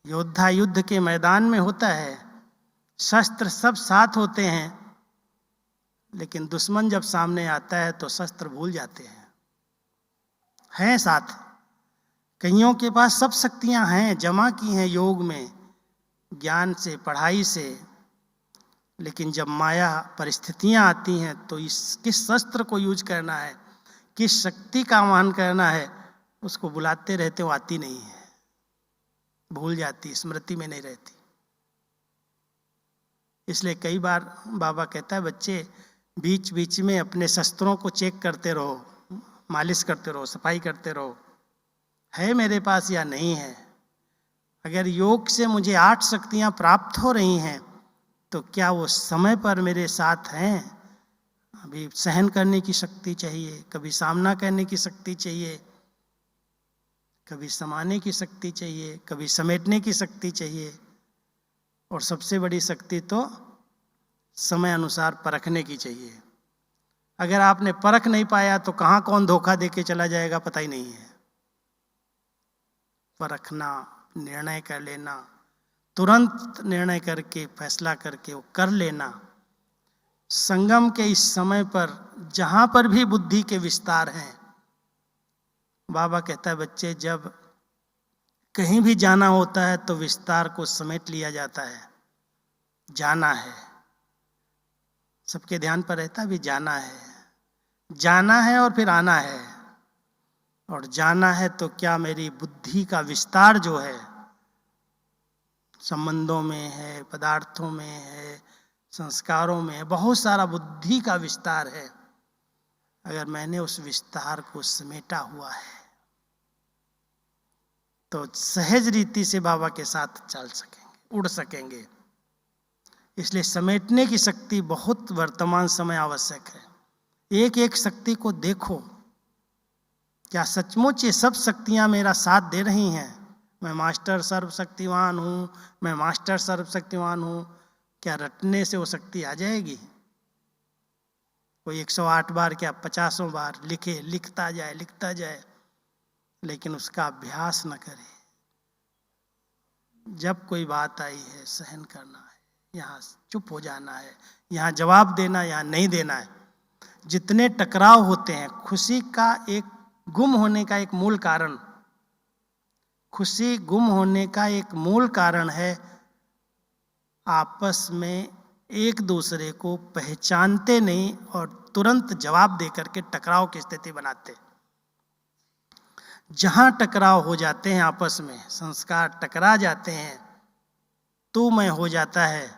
योद्धा युद्ध के मैदान में होता है, शस्त्र सब साथ होते हैं, लेकिन दुश्मन जब सामने आता है तो शस्त्र भूल जाते हैं साथ। कईयों के पास सब शक्तियां हैं, जमा की हैं योग में, ज्ञान से, पढ़ाई से, लेकिन जब माया परिस्थितियां आती हैं तो किस शस्त्र को यूज करना है, किस शक्ति का आह्वान करना है, उसको बुलाते रहते हो, आती नहीं है, भूल जाती, स्मृति में नहीं रहती। इसलिए कई बार बाबा कहता है बच्चे बीच बीच में अपने शस्त्रों को चेक करते रहो, मालिश करते रहो, सफाई करते रहो, है मेरे पास या नहीं है। अगर योग से मुझे 8 शक्तियां प्राप्त हो रही हैं तो क्या वो समय पर मेरे साथ हैं? अभी सहन करने की शक्ति चाहिए, कभी सामना करने की शक्ति चाहिए, कभी समाने की शक्ति चाहिए, कभी समेटने की शक्ति चाहिए, और सबसे बड़ी शक्ति तो समय अनुसार परखने की चाहिए। अगर आपने परख नहीं पाया तो कहाँ कौन धोखा देके चला जाएगा पता ही नहीं है। परखना, निर्णय कर लेना, तुरंत निर्णय करके फैसला करके वो कर लेना। संगम के इस समय पर जहां पर भी बुद्धि के विस्तार हैं, बाबा कहता है बच्चे जब कहीं भी जाना होता है तो विस्तार को समेट लिया जाता है। जाना है, सबके ध्यान पर रहता है भी जाना है, जाना है और फिर आना है। और जाना है तो क्या मेरी बुद्धि का विस्तार जो है, संबंधों में है, पदार्थों में है, संस्कारों में है, बहुत सारा बुद्धि का विस्तार है। अगर मैंने उस विस्तार को समेटा हुआ है तो सहज रीति से बाबा के साथ चल सकेंगे, उड़ सकेंगे। इसलिए समेटने की शक्ति बहुत वर्तमान समय आवश्यक है। एक एक शक्ति को देखो, क्या सचमुच ये सब शक्तियां मेरा साथ दे रही हैं? मैं मास्टर सर्वशक्तिवान हूँ, मैं मास्टर सर्वशक्तिवान हूँ। क्या रटने से वो शक्ति आ जाएगी? कोई 108 बार क्या 50 बार लिखे, लिखता जाए, लेकिन उसका अभ्यास न करे। जब कोई बात आई है सहन करना है, यहाँ चुप हो जाना है, यहाँ जवाब देना, यहाँ नहीं देना है। जितने टकराव होते हैं, खुशी का एक गुम होने का एक मूल कारण, खुशी गुम होने का एक मूल कारण है आपस में एक दूसरे को पहचानते नहीं और तुरंत जवाब देकर के टकराव की स्थिति बनाते। जहां टकराव हो जाते हैं आपस में, संस्कार टकरा जाते हैं, तू मैं हो जाता है,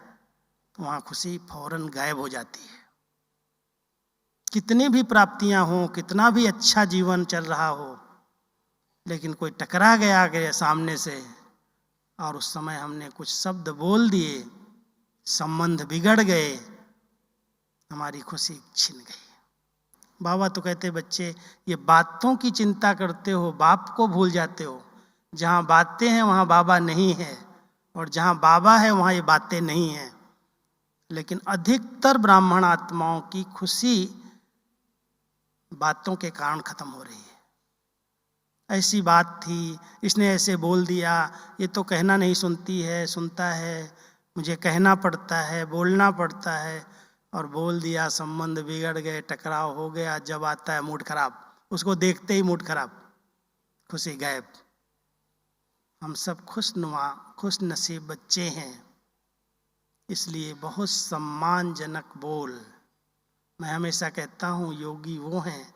वहां खुशी फौरन गायब हो जाती है। कितनी भी प्राप्तियां हो, कितना भी अच्छा जीवन चल रहा हो, लेकिन कोई टकरा गया सामने से और उस समय हमने कुछ शब्द बोल दिए, संबंध बिगड़ गए, हमारी खुशी छिन गई। बाबा तो कहते बच्चे ये बातों की चिंता करते हो, बाप को भूल जाते हो। जहाँ बातें हैं वहाँ बाबा नहीं है, और जहाँ बाबा है वहाँ ये बातें नहीं हैं। लेकिन अधिकतर ब्राह्मण आत्माओं की खुशी बातों के कारण खत्म हो रही है। ऐसी बात थी, इसने ऐसे बोल दिया, ये तो कहना नहीं सुनती है, सुनता है, मुझे कहना पड़ता है, बोलना पड़ता है, और बोल दिया, संबंध बिगड़ गए, टकराव हो गया। जब आता है मूड खराब, उसको देखते ही मूड खराब, खुशी गायब। हम सब खुशनुमा खुश नसीब बच्चे हैं, इसलिए बहुत सम्मानजनक बोल। मैं हमेशा कहता हूँ योगी वो हैं,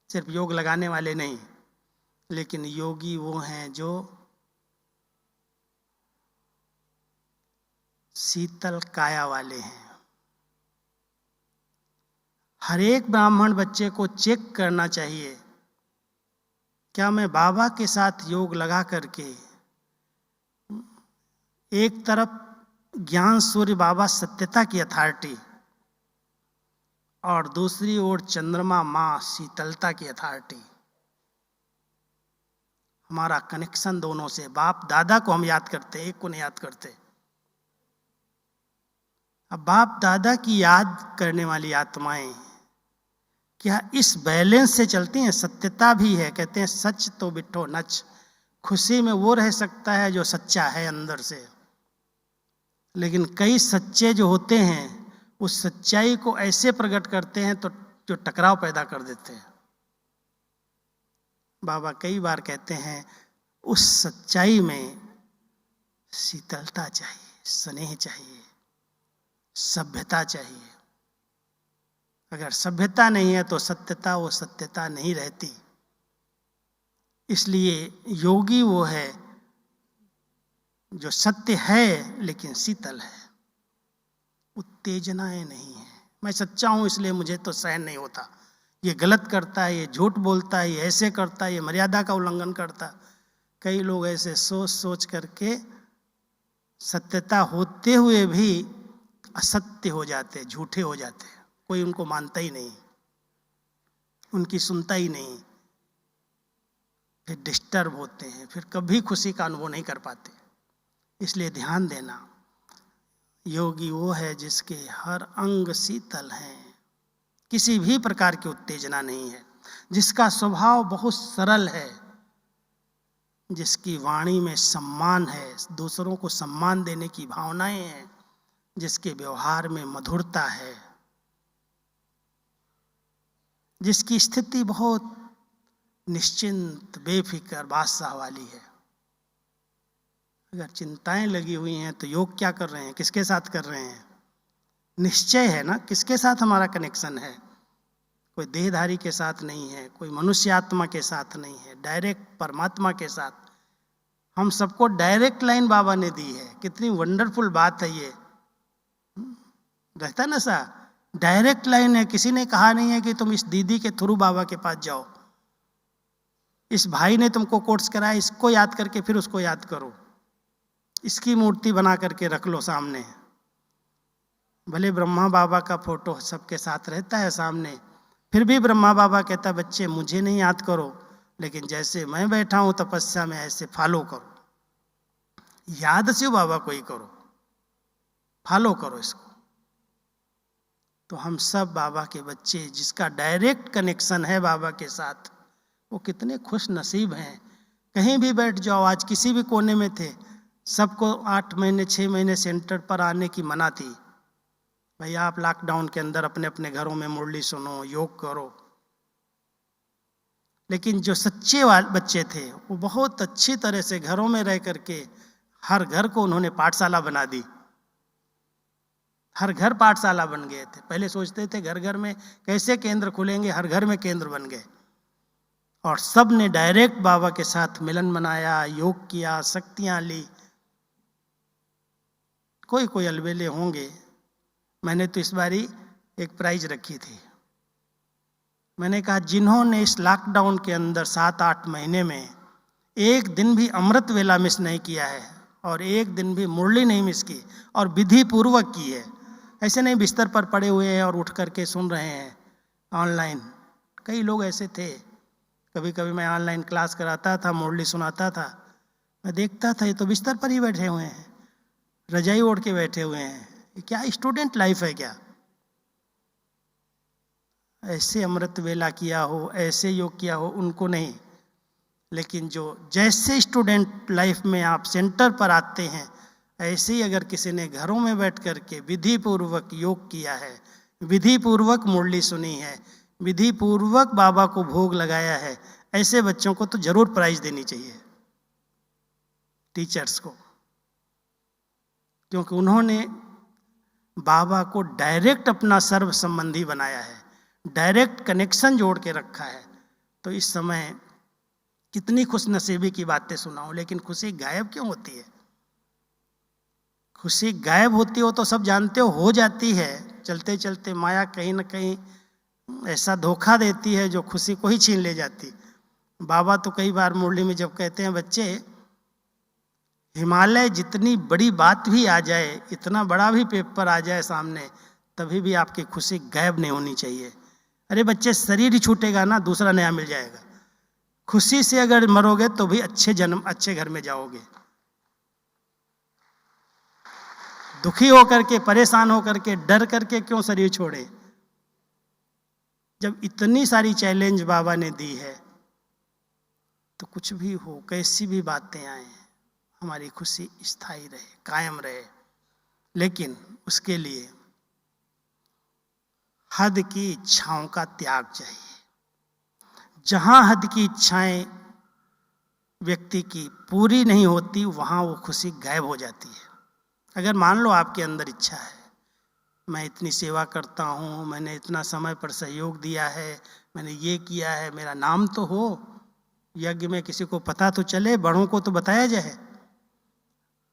सिर्फ योग लगाने वाले नहीं, लेकिन योगी वो हैं जो शीतल काया वाले हैं। हर एक ब्राह्मण बच्चे को चेक करना चाहिए, क्या मैं बाबा के साथ योग लगा करके, एक तरफ ज्ञान सूर्य बाबा सत्यता की अथॉरिटी, और दूसरी ओर चंद्रमा माँ शीतलता की अथॉरिटी। हमारा कनेक्शन दोनों से, बाप दादा को हम याद करते, एक को नहीं याद करते। अब बाप दादा की याद करने वाली आत्माएं क्या इस बैलेंस से चलती हैं? सत्यता भी है, कहते हैं सच तो बिठो नच। खुशी में वो रह सकता है जो सच्चा है अंदर से, लेकिन कई सच्चे जो होते हैं उस सच्चाई को ऐसे प्रकट करते हैं तो जो टकराव पैदा कर देते हैं। बाबा कई बार कहते हैं उस सच्चाई में शीतलता चाहिए, स्नेह चाहिए, सभ्यता चाहिए। अगर सभ्यता नहीं है तो सत्यता वो सत्यता नहीं रहती। इसलिए योगी वो है जो सत्य है लेकिन शीतल है, उत्तेजनाएं नहीं है। मैं सच्चा हूं इसलिए मुझे तो सहन नहीं होता, ये गलत करता है, ये झूठ बोलता है, ये ऐसे करता है, ये मर्यादा का उल्लंघन करता। कई लोग ऐसे सोच सोच करके सत्यता होते हुए भी असत्य हो जाते, झूठे हो जाते। कोई उनको मानता ही नहीं, उनकी सुनता ही नहीं, फिर डिस्टर्ब होते हैं, फिर कभी खुशी का अनुभव नहीं कर पाते। इसलिए ध्यान देना, योगी वो है जिसके हर अंग शीतल हैं, किसी भी प्रकार की उत्तेजना नहीं है, जिसका स्वभाव बहुत सरल है, जिसकी वाणी में सम्मान है, दूसरों को सम्मान देने की भावनाएं हैं, जिसके व्यवहार में मधुरता है, जिसकी स्थिति बहुत निश्चिंत बेफिक्र बादशाह वाली है। अगर चिंताएं लगी हुई हैं तो योग क्या कर रहे हैं, किसके साथ कर रहे हैं? निश्चय है ना, किसके साथ हमारा कनेक्शन है? कोई देहधारी के साथ नहीं है, कोई मनुष्य आत्मा के साथ नहीं है, डायरेक्ट परमात्मा के साथ। हम सबको डायरेक्ट लाइन बाबा ने दी है। कितनी वंडरफुल बात है ये, रहता ना सा, डायरेक्ट लाइन है। किसी ने कहा नहीं है कि तुम इस दीदी के थ्रू बाबा के पास जाओ, इस भाई ने तुमको कोर्स कराया, इसको याद करके फिर उसको याद करो, इसकी मूर्ति बना करके रख लो सामने। भले ब्रह्मा बाबा का फोटो सबके साथ रहता है सामने, फिर भी ब्रह्मा बाबा कहता बच्चे मुझे नहीं याद करो, लेकिन जैसे मैं बैठा हूं तपस्या में ऐसे फॉलो करो। याद से बाबा को ही करो, फॉलो करो इसको। तो हम सब बाबा के बच्चे, जिसका डायरेक्ट कनेक्शन है बाबा के साथ, वो कितने खुश नसीब हैं। कहीं भी बैठ जाओ, आज किसी भी कोने में थे, सबको 8 महीने 6 महीने सेंटर पर आने की मना थी। भैया आप लॉकडाउन के अंदर अपने अपने घरों में मुरली सुनो, योग करो। लेकिन जो सच्चे बच्चे थे वो बहुत अच्छी तरह से घरों में रह करके हर घर को उन्होंने पाठशाला बना दी। हर घर पाठशाला बन गए थे। पहले सोचते थे घर घर में कैसे केंद्र खुलेंगे, हर घर में केंद्र बन गए, और सब ने डायरेक्ट बाबा के साथ मिलन मनाया, योग किया, शक्तियां ली। कोई कोई अलबेले होंगे। मैंने तो इस बारी एक प्राइज रखी थी। मैंने कहा जिन्होंने इस लॉकडाउन के अंदर 7-8 महीने में एक दिन भी अमृत वेला मिस नहीं किया है, और एक दिन भी मुरली नहीं मिस की, और विधि पूर्वक की है, ऐसे नहीं बिस्तर पर पड़े हुए हैं और उठ करके सुन रहे हैं, ऑनलाइन। कई लोग ऐसे थे। कभी कभी मैं ऑनलाइन क्लास कराता था, मुरली सुनाता था, मैं देखता था ये तो बिस्तर पर ही बैठे हुए हैं, रजाई ओढ़ के बैठे हुए हैं, ये क्या स्टूडेंट लाइफ है क्या? ऐसे अमृत वेला किया हो, ऐसे योग किया हो, उनको नहीं। लेकिन जो जैसे स्टूडेंट लाइफ में आप सेंटर पर आते हैं, ऐसे ही अगर किसी ने घरों में बैठ कर के विधि पूर्वक योग किया है, विधि पूर्वक मुरली सुनी है, विधि पूर्वक बाबा को भोग लगाया है, ऐसे बच्चों को तो जरूर प्राइज देनी चाहिए, टीचर्स को। क्योंकि उन्होंने बाबा को डायरेक्ट अपना सर्व संबंधी बनाया है, डायरेक्ट कनेक्शन जोड़ के रखा है। तो इस समय कितनी खुशनसीबी की बातें सुनाऊं, लेकिन खुशी गायब क्यों होती है? खुशी गायब होती हो तो सब जानते हो जाती है। चलते चलते माया कहीं ना कहीं ऐसा धोखा देती है जो खुशी को ही छीन ले जाती। बाबा तो कई बार मुरली में जब कहते हैं, बच्चे हिमालय जितनी बड़ी बात भी आ जाए, इतना बड़ा भी पेपर आ जाए सामने, तभी भी आपकी खुशी गायब नहीं होनी चाहिए। अरे बच्चे, शरीर ही छूटेगा ना, दूसरा नया मिल जाएगा। खुशी से अगर मरोगे तो भी अच्छे जन्म, अच्छे घर में जाओगे। दुखी होकर के, परेशान होकर के, डर करके क्यों शरीर छोड़े? जब इतनी सारी चैलेंज बाबा ने दी है, तो कुछ भी हो, कैसी भी बातें आए, हमारी खुशी स्थायी रहे, कायम रहे। लेकिन उसके लिए हद की इच्छाओं का त्याग चाहिए। जहां हद की इच्छाएं व्यक्ति की पूरी नहीं होती, वहां वो खुशी गायब हो जाती है। अगर मान लो आपके अंदर इच्छा है, मैं इतनी सेवा करता हूँ, मैंने इतना समय पर सहयोग दिया है, मैंने ये किया है, मेरा नाम तो हो, यज्ञ में किसी को पता तो चले, बड़ों को तो बताया जाए।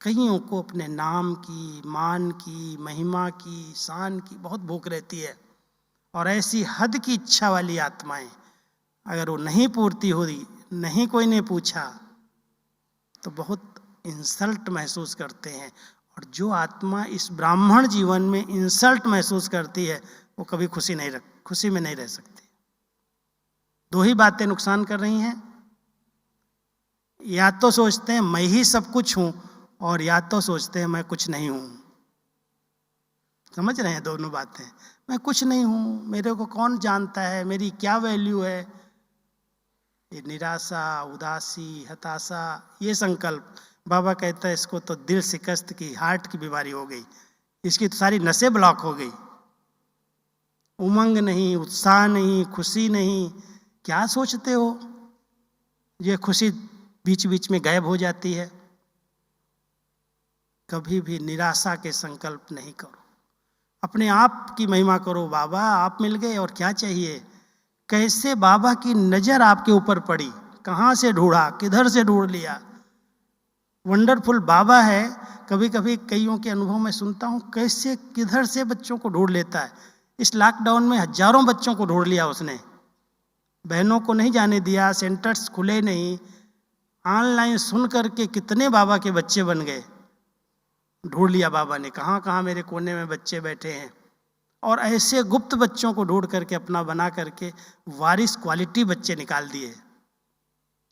कईयों को अपने नाम की, मान की, महिमा की, शान की बहुत भूख रहती है। और ऐसी हद की इच्छा वाली आत्माएं, अगर वो नहीं पूर्ति हो रही, नहीं कोई ने पूछा, तो बहुत इंसल्ट महसूस करते हैं। और जो आत्मा इस ब्राह्मण जीवन में इंसल्ट महसूस करती है, वो कभी खुशी में नहीं रह सकती। दो ही बातें नुकसान कर रही हैं। या तो सोचते हैं मैं ही सब कुछ हूं, और या तो सोचते हैं मैं कुछ नहीं हूं। समझ रहे हैं दोनों बातें? मैं कुछ नहीं हूं, मेरे को कौन जानता है, मेरी क्या वैल्यू है। ये निराशा, उदासी, हताशा, ये संकल्प, बाबा कहता है इसको तो दिल शिकस्त की, हार्ट की बीमारी हो गई, इसकी तो सारी नसें ब्लॉक हो गई। उमंग नहीं, उत्साह नहीं, खुशी नहीं। क्या सोचते हो? ये खुशी बीच बीच में गायब हो जाती है। कभी भी निराशा के संकल्प नहीं करो, अपने आप की महिमा करो। बाबा आप मिल गए और क्या चाहिए? कैसे बाबा की नजर आपके ऊपर पड़ी, कहां से ढूंढा, किधर से ढूंढ लिया। वंडरफुल बाबा है। कभी कभी कईयों के अनुभव में सुनता हूं, कैसे किधर से बच्चों को ढूंढ लेता है। इस लॉकडाउन में हजारों बच्चों को ढूंढ लिया उसने। बहनों को नहीं जाने दिया, सेंटर्स खुले नहीं, ऑनलाइन सुन करके कितने बाबा के बच्चे बन गए। ढूंढ लिया बाबा ने, कहाँ कहाँ मेरे कोने में बच्चे बैठे हैं। और ऐसे गुप्त बच्चों को ढूंढ करके अपना बना करके वारिस क्वालिटी बच्चे निकाल दिए।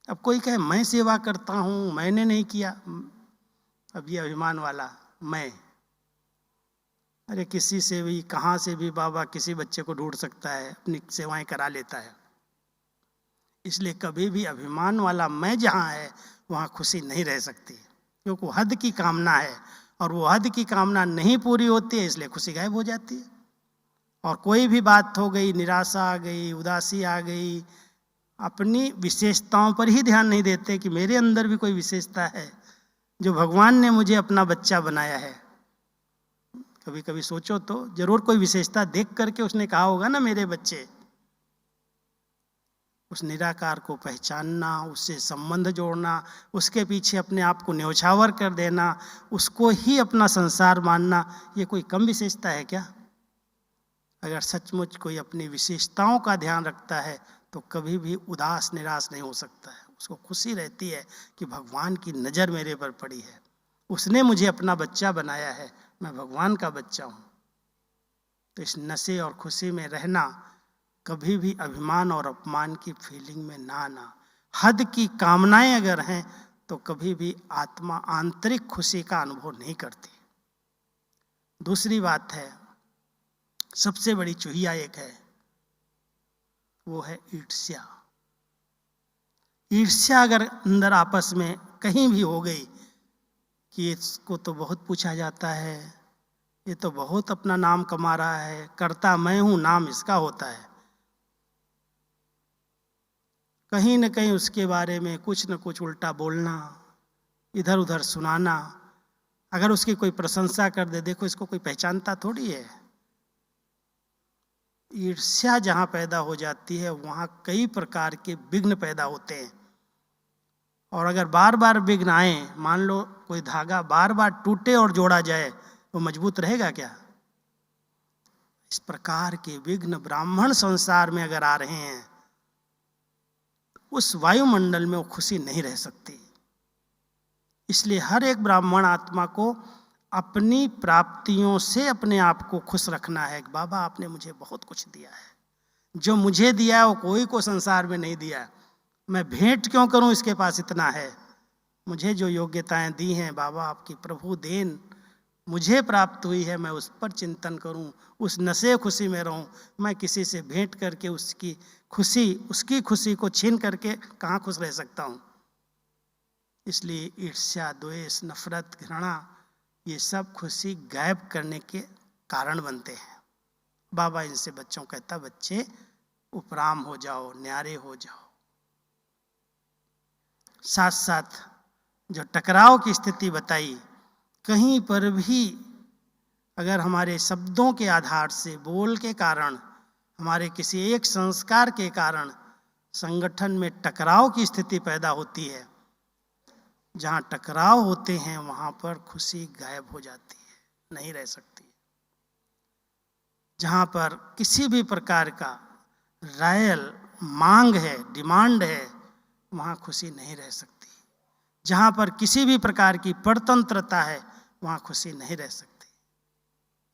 अब कोई कहे मैं सेवा करता हूं, मैंने नहीं किया। अब ये अभिमान वाला मैं, अरे किसी से भी, कहाँ से भी बाबा किसी बच्चे को ढूंढ सकता है, अपनी सेवाएं करा लेता है। इसलिए कभी भी अभिमान वाला मैं जहाँ है, वहाँ खुशी नहीं रह सकती, क्योंकि वो हद की कामना है, और वो हद की कामना नहीं पूरी होती है, इसलिए खुशी गायब हो जाती है। और कोई भी बात हो गई, निराशा आ गई, उदासी आ गई, अपनी विशेषताओं पर ही ध्यान नहीं देते कि मेरे अंदर भी कोई विशेषता है, जो भगवान ने मुझे अपना बच्चा बनाया है। कभी कभी सोचो तो, जरूर कोई विशेषता देख करके उसने कहा होगा ना मेरे बच्चे। उस निराकार को पहचानना, उससे संबंध जोड़ना, उसके पीछे अपने आप को न्यौछावर कर देना, उसको ही अपना संसार मानना, ये कोई कम विशेषता है क्या? अगर सचमुच कोई अपनी विशेषताओं का ध्यान रखता है तो कभी भी उदास निराश नहीं हो सकता है। उसको खुशी रहती है कि भगवान की नज़र मेरे पर पड़ी है, उसने मुझे अपना बच्चा बनाया है, मैं भगवान का बच्चा हूँ। तो इस नशे और खुशी में रहना कभी भी अभिमान और अपमान की फीलिंग में ना आना। हद की कामनाएं अगर हैं तो कभी भी आत्मा आंतरिक खुशी का अनुभव नहीं करती। दूसरी बात है, सबसे बड़ी चूहिया एक है, वो है ईर्ष्या। ईर्ष्या अगर अंदर आपस में कहीं भी हो गई कि इसको तो बहुत पूछा जाता है, ये तो बहुत अपना नाम कमा रहा है, करता मैं हूं, नाम इसका होता है, कहीं न कहीं उसके बारे में कुछ न कुछ उल्टा बोलना, इधर उधर सुनाना, अगर उसकी कोई प्रशंसा कर दे, देखो इसको कोई पहचानता थोड़ी है। ईर्ष्या जहां पैदा हो जाती है वहां कई प्रकार के विघ्न पैदा होते हैं। और अगर बार बार विघ्न आए, मान लो कोई धागा बार बार टूटे और जोड़ा जाए, वो मजबूत रहेगा क्या? इस प्रकार के विघ्न ब्राह्मण संसार में अगर आ रहे हैं, उस वायुमंडल में वो खुशी नहीं रह सकती। इसलिए हर एक ब्राह्मण आत्मा को अपनी प्राप्तियों से अपने आप को खुश रखना है। बाबा आपने मुझे बहुत कुछ दिया है, जो मुझे दिया है वो कोई को संसार में नहीं दिया, मैं भेंट क्यों करूं, इसके पास इतना है। मुझे जो योग्यताएं दी हैं बाबा आपकी प्रभु देन मुझे प्राप्त हुई है, मैं उस पर चिंतन करूं, उस नशे खुशी में रहूं। मैं किसी से भेंट करके उसकी खुशी को छीन करके कहाँ खुश रह सकता हूं। इसलिए ईर्ष्या, द्वेष, नफरत, घृणा, ये सब खुशी गायब करने के कारण बनते हैं। बाबा इनसे बच्चों कहता, बच्चे उपराम हो जाओ, न्यारे हो जाओ। साथ साथ जो टकराव की स्थिति बताई, कहीं पर भी अगर हमारे शब्दों के आधार से, बोल के कारण, हमारे किसी एक संस्कार के कारण संगठन में टकराव की स्थिति पैदा होती है, जहां टकराव होते हैं वहां पर खुशी गायब हो जाती है, नहीं रह सकती। जहां पर किसी भी प्रकार का रॉयल मांग है, डिमांड है, वहां खुशी नहीं रह सकती। जहां पर किसी भी प्रकार की परतंत्रता है, वहां खुशी नहीं रह सकती।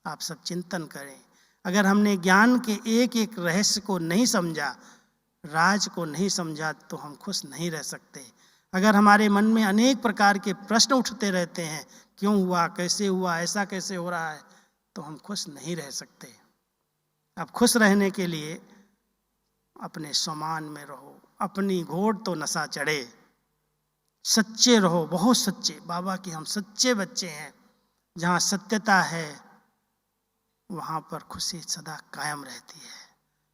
आप सब चिंतन करें, अगर हमने ज्ञान के एक एक रहस्य को नहीं समझा, राज को नहीं समझा, तो हम खुश नहीं रह सकते। अगर हमारे मन में अनेक प्रकार के प्रश्न उठते रहते हैं, क्यों हुआ, कैसे हुआ, ऐसा कैसे हो रहा है, तो हम खुश नहीं रह सकते। अब खुश रहने के लिए अपने स्वमान में रहो, अपनी घोड़ तो नशा चढ़े, सच्चे रहो, बहुत सच्चे। बाबा की हम सच्चे बच्चे हैं। जहाँ सत्यता है वहाँ पर खुशी सदा कायम रहती है।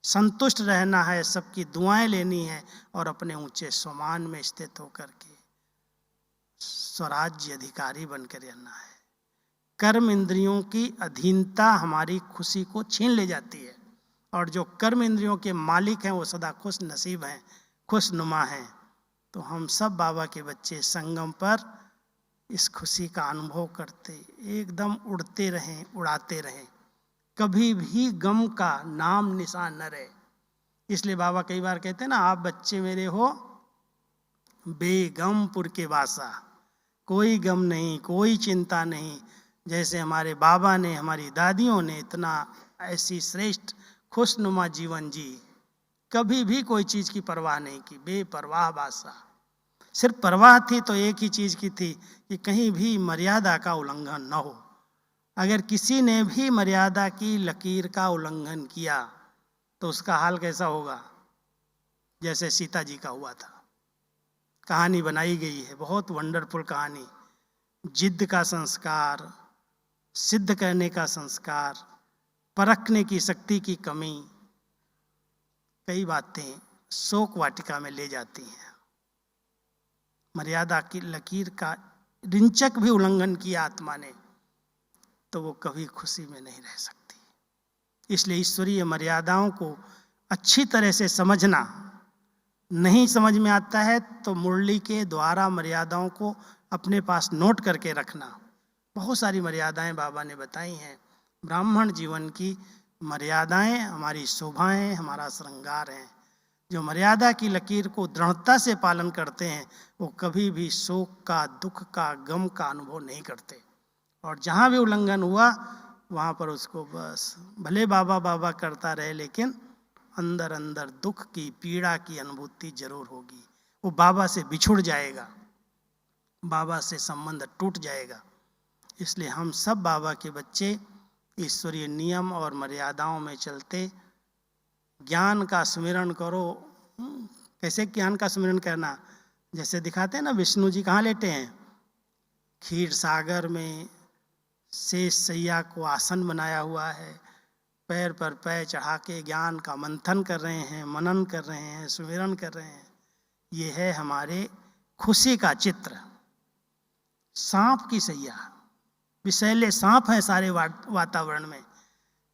संतुष्ट रहना है, सबकी दुआएं लेनी है और अपने ऊंचे स्वमान में स्थित होकर के स्वराज्य अधिकारी बनकर रहना है। कर्म इंद्रियों की अधीनता हमारी खुशी को छीन ले जाती है, और जो कर्म इंद्रियों के मालिक हैं वो सदा खुश नसीब हैं, खुश नुमा हैं। तो हम सब बाबा के बच्चे संगम पर इस खुशी का अनुभव करते एकदम उड़ते रहें, उड़ाते रहें, कभी भी गम का नाम निशान न रहे। इसलिए बाबा कई बार कहते हैं ना, आप बच्चे मेरे हो बेगमपुर के वासा, कोई गम नहीं, कोई चिंता नहीं। जैसे हमारे बाबा ने, हमारी दादियों ने इतना ऐसी श्रेष्ठ खुशनुमा जीवन जी, कभी भी कोई चीज की परवाह नहीं की, बेपरवाह बासा। सिर्फ परवाह थी तो एक ही चीज की थी कि कहीं भी मर्यादा का उल्लंघन न हो। अगर किसी ने भी मर्यादा की लकीर का उल्लंघन किया तो उसका हाल कैसा होगा? जैसे सीता जी का हुआ था। कहानी बनाई गई है, बहुत वंडरफुल कहानी। जिद का संस्कार, सिद्ध करने का संस्कार, परखने की शक्ति की कमी, कई बातें शोक वाटिका में ले जाती हैं। मर्यादा की लकीर का रिंचक भी उल्लंघन किया आत्मा ने तो वो कभी खुशी में नहीं रह सकती। इसलिए ईश्वरीय मर्यादाओं को अच्छी तरह से समझना, नहीं समझ में आता है तो मुरली के द्वारा मर्यादाओं को अपने पास नोट करके रखना। बहुत सारी मर्यादाएं बाबा ने बताई हैं। ब्राह्मण जीवन की मर्यादाएं हमारी शोभाएं, हमारा श्रृंगार हैं। जो मर्यादा की लकीर को दृढ़ता से पालन करते हैं वो कभी भी शोक का, दुख का, गम का अनुभव नहीं करते। और जहाँ भी उल्लंघन हुआ वहाँ पर उसको बस भले बाबा बाबा करता रहे लेकिन अंदर अंदर दुख की, पीड़ा की अनुभूति जरूर होगी। वो बाबा से बिछुड़ जाएगा, बाबा से संबंध टूट जाएगा। इसलिए हम सब बाबा के बच्चे ईश्वरीय नियम और मर्यादाओं में चलते ज्ञान का स्मरण करो। कैसे ज्ञान का स्मरण करना? जैसे दिखाते हैं ना, विष्णु जी कहाँ लेटे हैं? क्षीर सागर में शेष सैया को आसन बनाया हुआ है, पैर पर पैर चढ़ा के ज्ञान का मंथन कर रहे हैं, मनन कर रहे हैं, स्मरण कर रहे हैं। ये है हमारे खुशी का चित्र। सांप की सैया, विषैले सांप है सारे वातावरण में,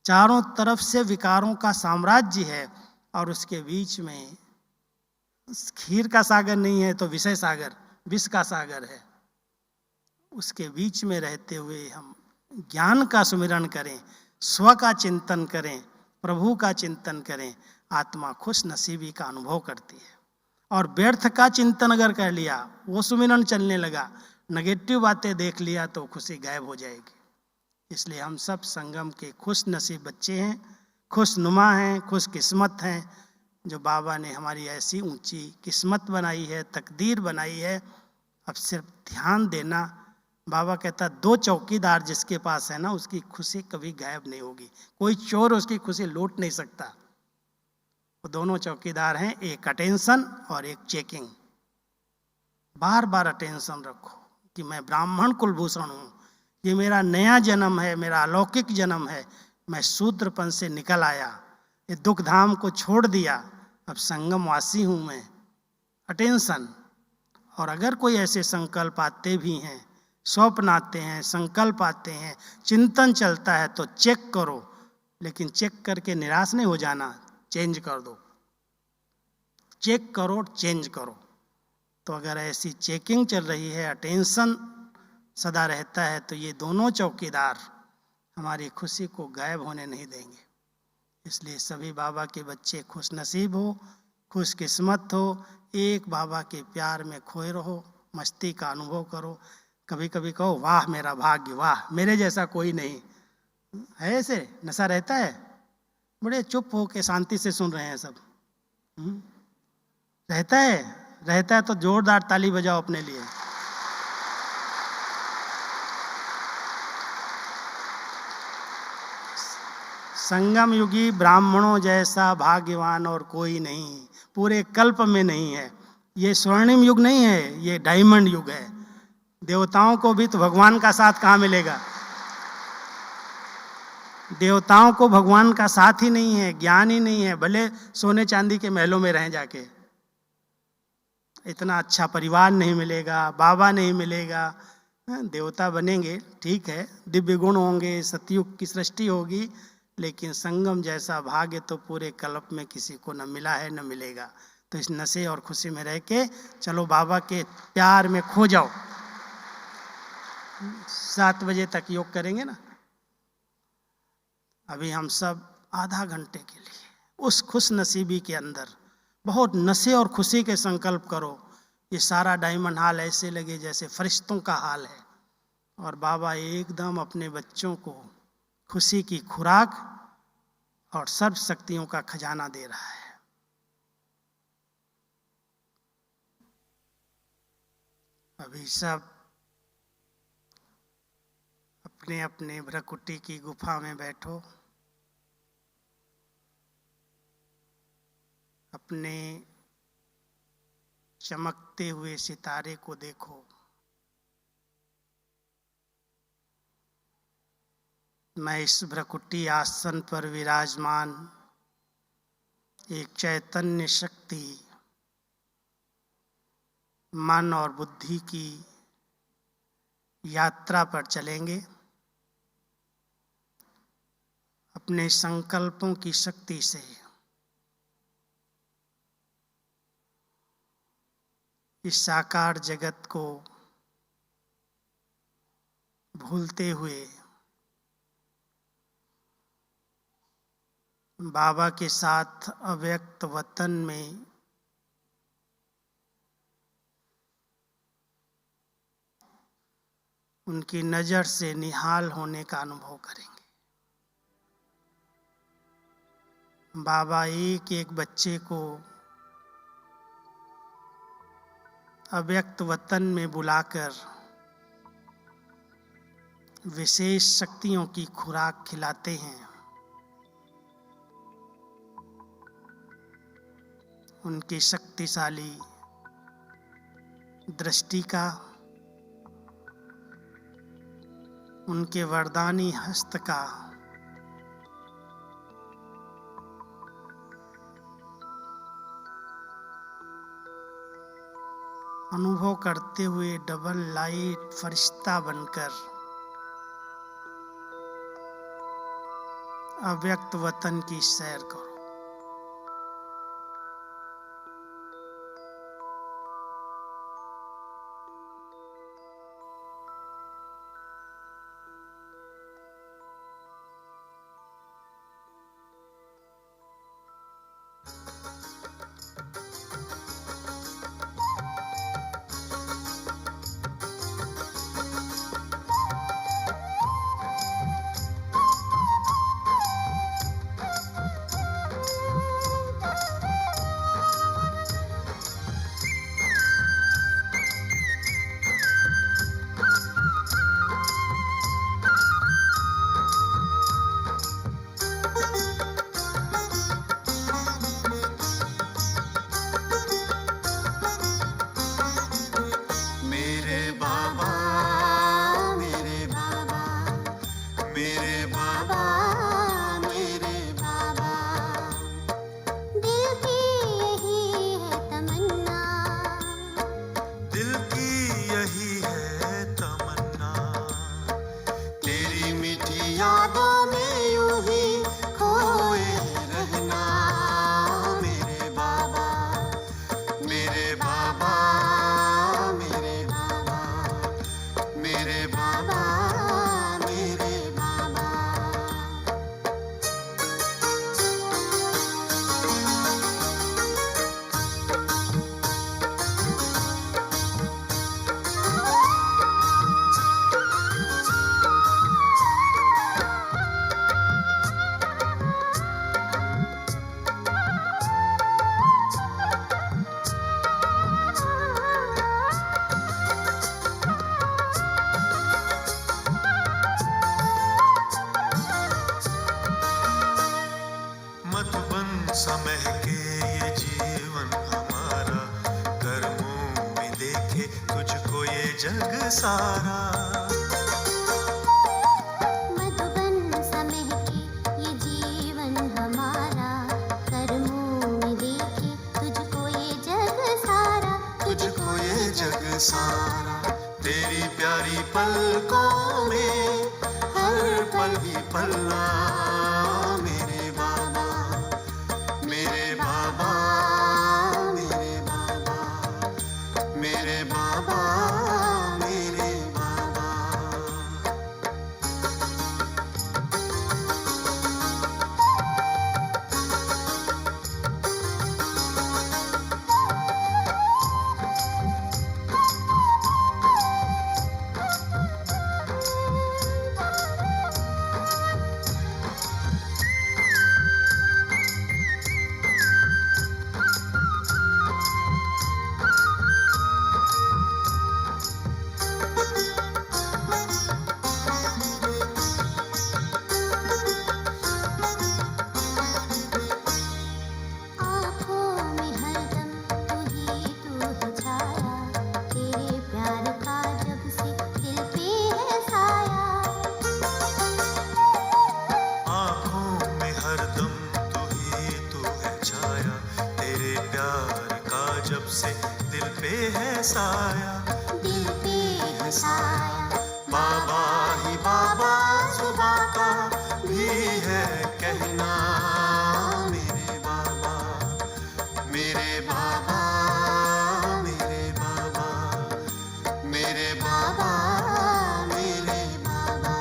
चारों तरफ से विकारों का साम्राज्य है, और उसके बीच में क्षीर का सागर नहीं है तो विषय सागर, विष का सागर है। उसके बीच में रहते हुए हम ज्ञान का सुमिरन करें, स्व का चिंतन करें, प्रभु का चिंतन करें, आत्मा खुश नसीबी का अनुभव करती है। और व्यर्थ का चिंतन अगर कर लिया, वो सुमिरन चलने लगा, नेगेटिव बातें देख लिया, तो खुशी गायब हो जाएगी। इसलिए हम सब संगम के खुश नसीब बच्चे हैं, खुश नुमा हैं, खुश किस्मत हैं, जो बाबा ने हमारी ऐसी ऊंची किस्मत बनाई है, तकदीर बनाई है। अब सिर्फ ध्यान देना। बाबा कहता 2 चौकीदार जिसके पास है ना, उसकी खुशी कभी गायब नहीं होगी। कोई चोर उसकी खुशी लूट नहीं सकता। वो दोनों चौकीदार हैं, एक अटेंशन और एक चेकिंग। बार बार अटेंशन रखो कि मैं ब्राह्मण कुलभूषण हूँ, ये मेरा नया जन्म है, मेरा अलौकिक जन्म है, मैं शूद्रपन से निकल आया, ये दुख धाम को छोड़ दिया, अब संगमवासी हूँ मैं। अटेंशन। और अगर कोई ऐसे संकल्प आते भी हैं, स्वप्न आते हैं, संकल्प आते हैं, चिंतन चलता है, तो चेक करो, लेकिन चेक करके निराश नहीं हो जाना, चेंज कर दो। चेक करो, चेंज करो। तो अगर ऐसी चेकिंग चल रही है, अटेंशन सदा रहता है, तो ये दोनों चौकीदार हमारी खुशी को गायब होने नहीं देंगे। इसलिए सभी बाबा के बच्चे खुश नसीब हो, खुश किस्मत हो, एक बाबा के प्यार में खोए रहो, मस्ती का अनुभव करो। कभी कभी कहो वाह मेरा भाग्य, वाह मेरे जैसा कोई नहीं है। ऐसे नशा रहता है, बड़े चुप हो के शांति से सुन रहे हैं सब। रहता है तो जोरदार ताली बजाओ अपने लिए। संगम युगी ब्राह्मणों जैसा भाग्यवान और कोई नहीं, पूरे कल्प में नहीं है। ये स्वर्णिम युग नहीं है, ये डायमंड युग है। देवताओं को भी तो भगवान का साथ कहाँ मिलेगा? देवताओं को भगवान का साथ ही नहीं है, ज्ञान ही नहीं है, भले सोने चांदी के महलों में रहें जाके, इतना अच्छा परिवार नहीं मिलेगा, बाबा नहीं मिलेगा। देवता बनेंगे ठीक है, दिव्य गुण होंगे, सतयुग की सृष्टि होगी, लेकिन संगम जैसा भाग्य तो पूरे कल्प में किसी को न मिला है, न मिलेगा। तो इस नशे और खुशी में रह के चलो बाबा के प्यार में खो जाओ। 7 बजे तक योग करेंगे ना। अभी हम सब आधा घंटे के लिए उस खुश नसीबी के अंदर बहुत नशे और खुशी के संकल्प करो। ये सारा डायमंड हाल ऐसे लगे जैसे फरिश्तों का हाल है, और बाबा एकदम अपने बच्चों को खुशी की खुराक और सर्व शक्तियों का खजाना दे रहा है। अभी सब अपने अपने भ्रकुटी की गुफा में बैठो, अपने चमकते हुए सितारे को देखो। मैं इस भ्रकुटी आसन पर विराजमान एक चैतन्य शक्ति मन और बुद्धि की यात्रा पर चलेंगे। अपने संकल्पों की शक्ति से इस साकार जगत को भूलते हुए बाबा के साथ अव्यक्त वतन में उनकी नजर से निहाल होने का अनुभव करेंगे। बाबा एक एक बच्चे को अव्यक्त वतन में बुलाकर विशेष शक्तियों की खुराक खिलाते हैं। उनकी शक्तिशाली दृष्टि का, उनके वरदानी हस्त का अनुभव करते हुए डबल लाइट फरिश्ता बनकर अव्यक्त वतन की सैर करो। समय के ये जीवन हमारा, कर्मों में देखे तुझको ये जग सारा। मधुबन समय के ये जीवन हमारा, कर्मों में देखे तुझको ये जग सारा, तुझको ये जग सारा। तेरी प्यारी पलकों में हर पल ही पल्ला, मेरे बाबा मेरे बाबा मेरे बाबा मेरे बाबा मेरे बाबा। से दिल पे है साया, दिल पे है साया। बाबा ही बाबा सुबह का भी है कहना, मेरे बाबा मेरे बाबा मेरे बाबा मेरे बाबा मेरे बाबा।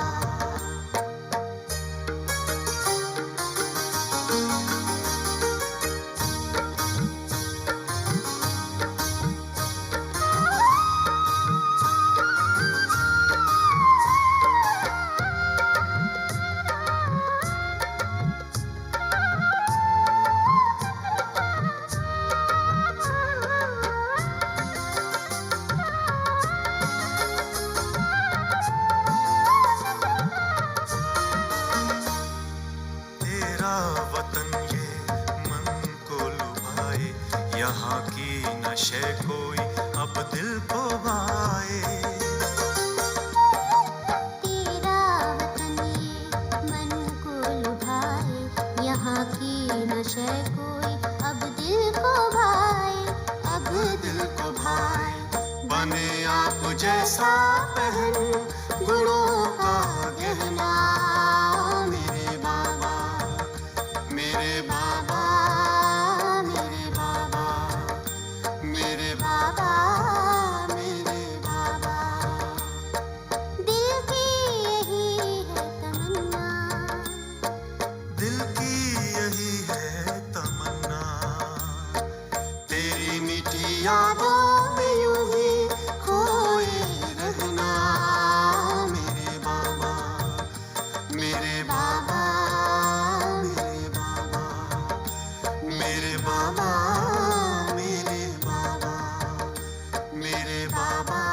वतन ये मन को लुभाए, यहाँ की नशे कोई अब दिल को भाए। तेरा वतन ये मन को लुभाए, यहाँ की नशे कोई अब दिल को भाए, अब दिल को भाए। बने आप जैसा पहन गुणों का गहना, मेरे बाबा, मेरे बाबा, मेरे बाबा, मेरे बाबा, मेरे बाबा। दिल की यही है तमन्ना, दिल की यही है तमन्ना, तेरी मीठी यादों में यूं ही खोए रहना, मेरे बाबा, मेरे बाबा, मेरे बाबा, मेरे बाबा, मेरे बाबा, मेरे बाबा।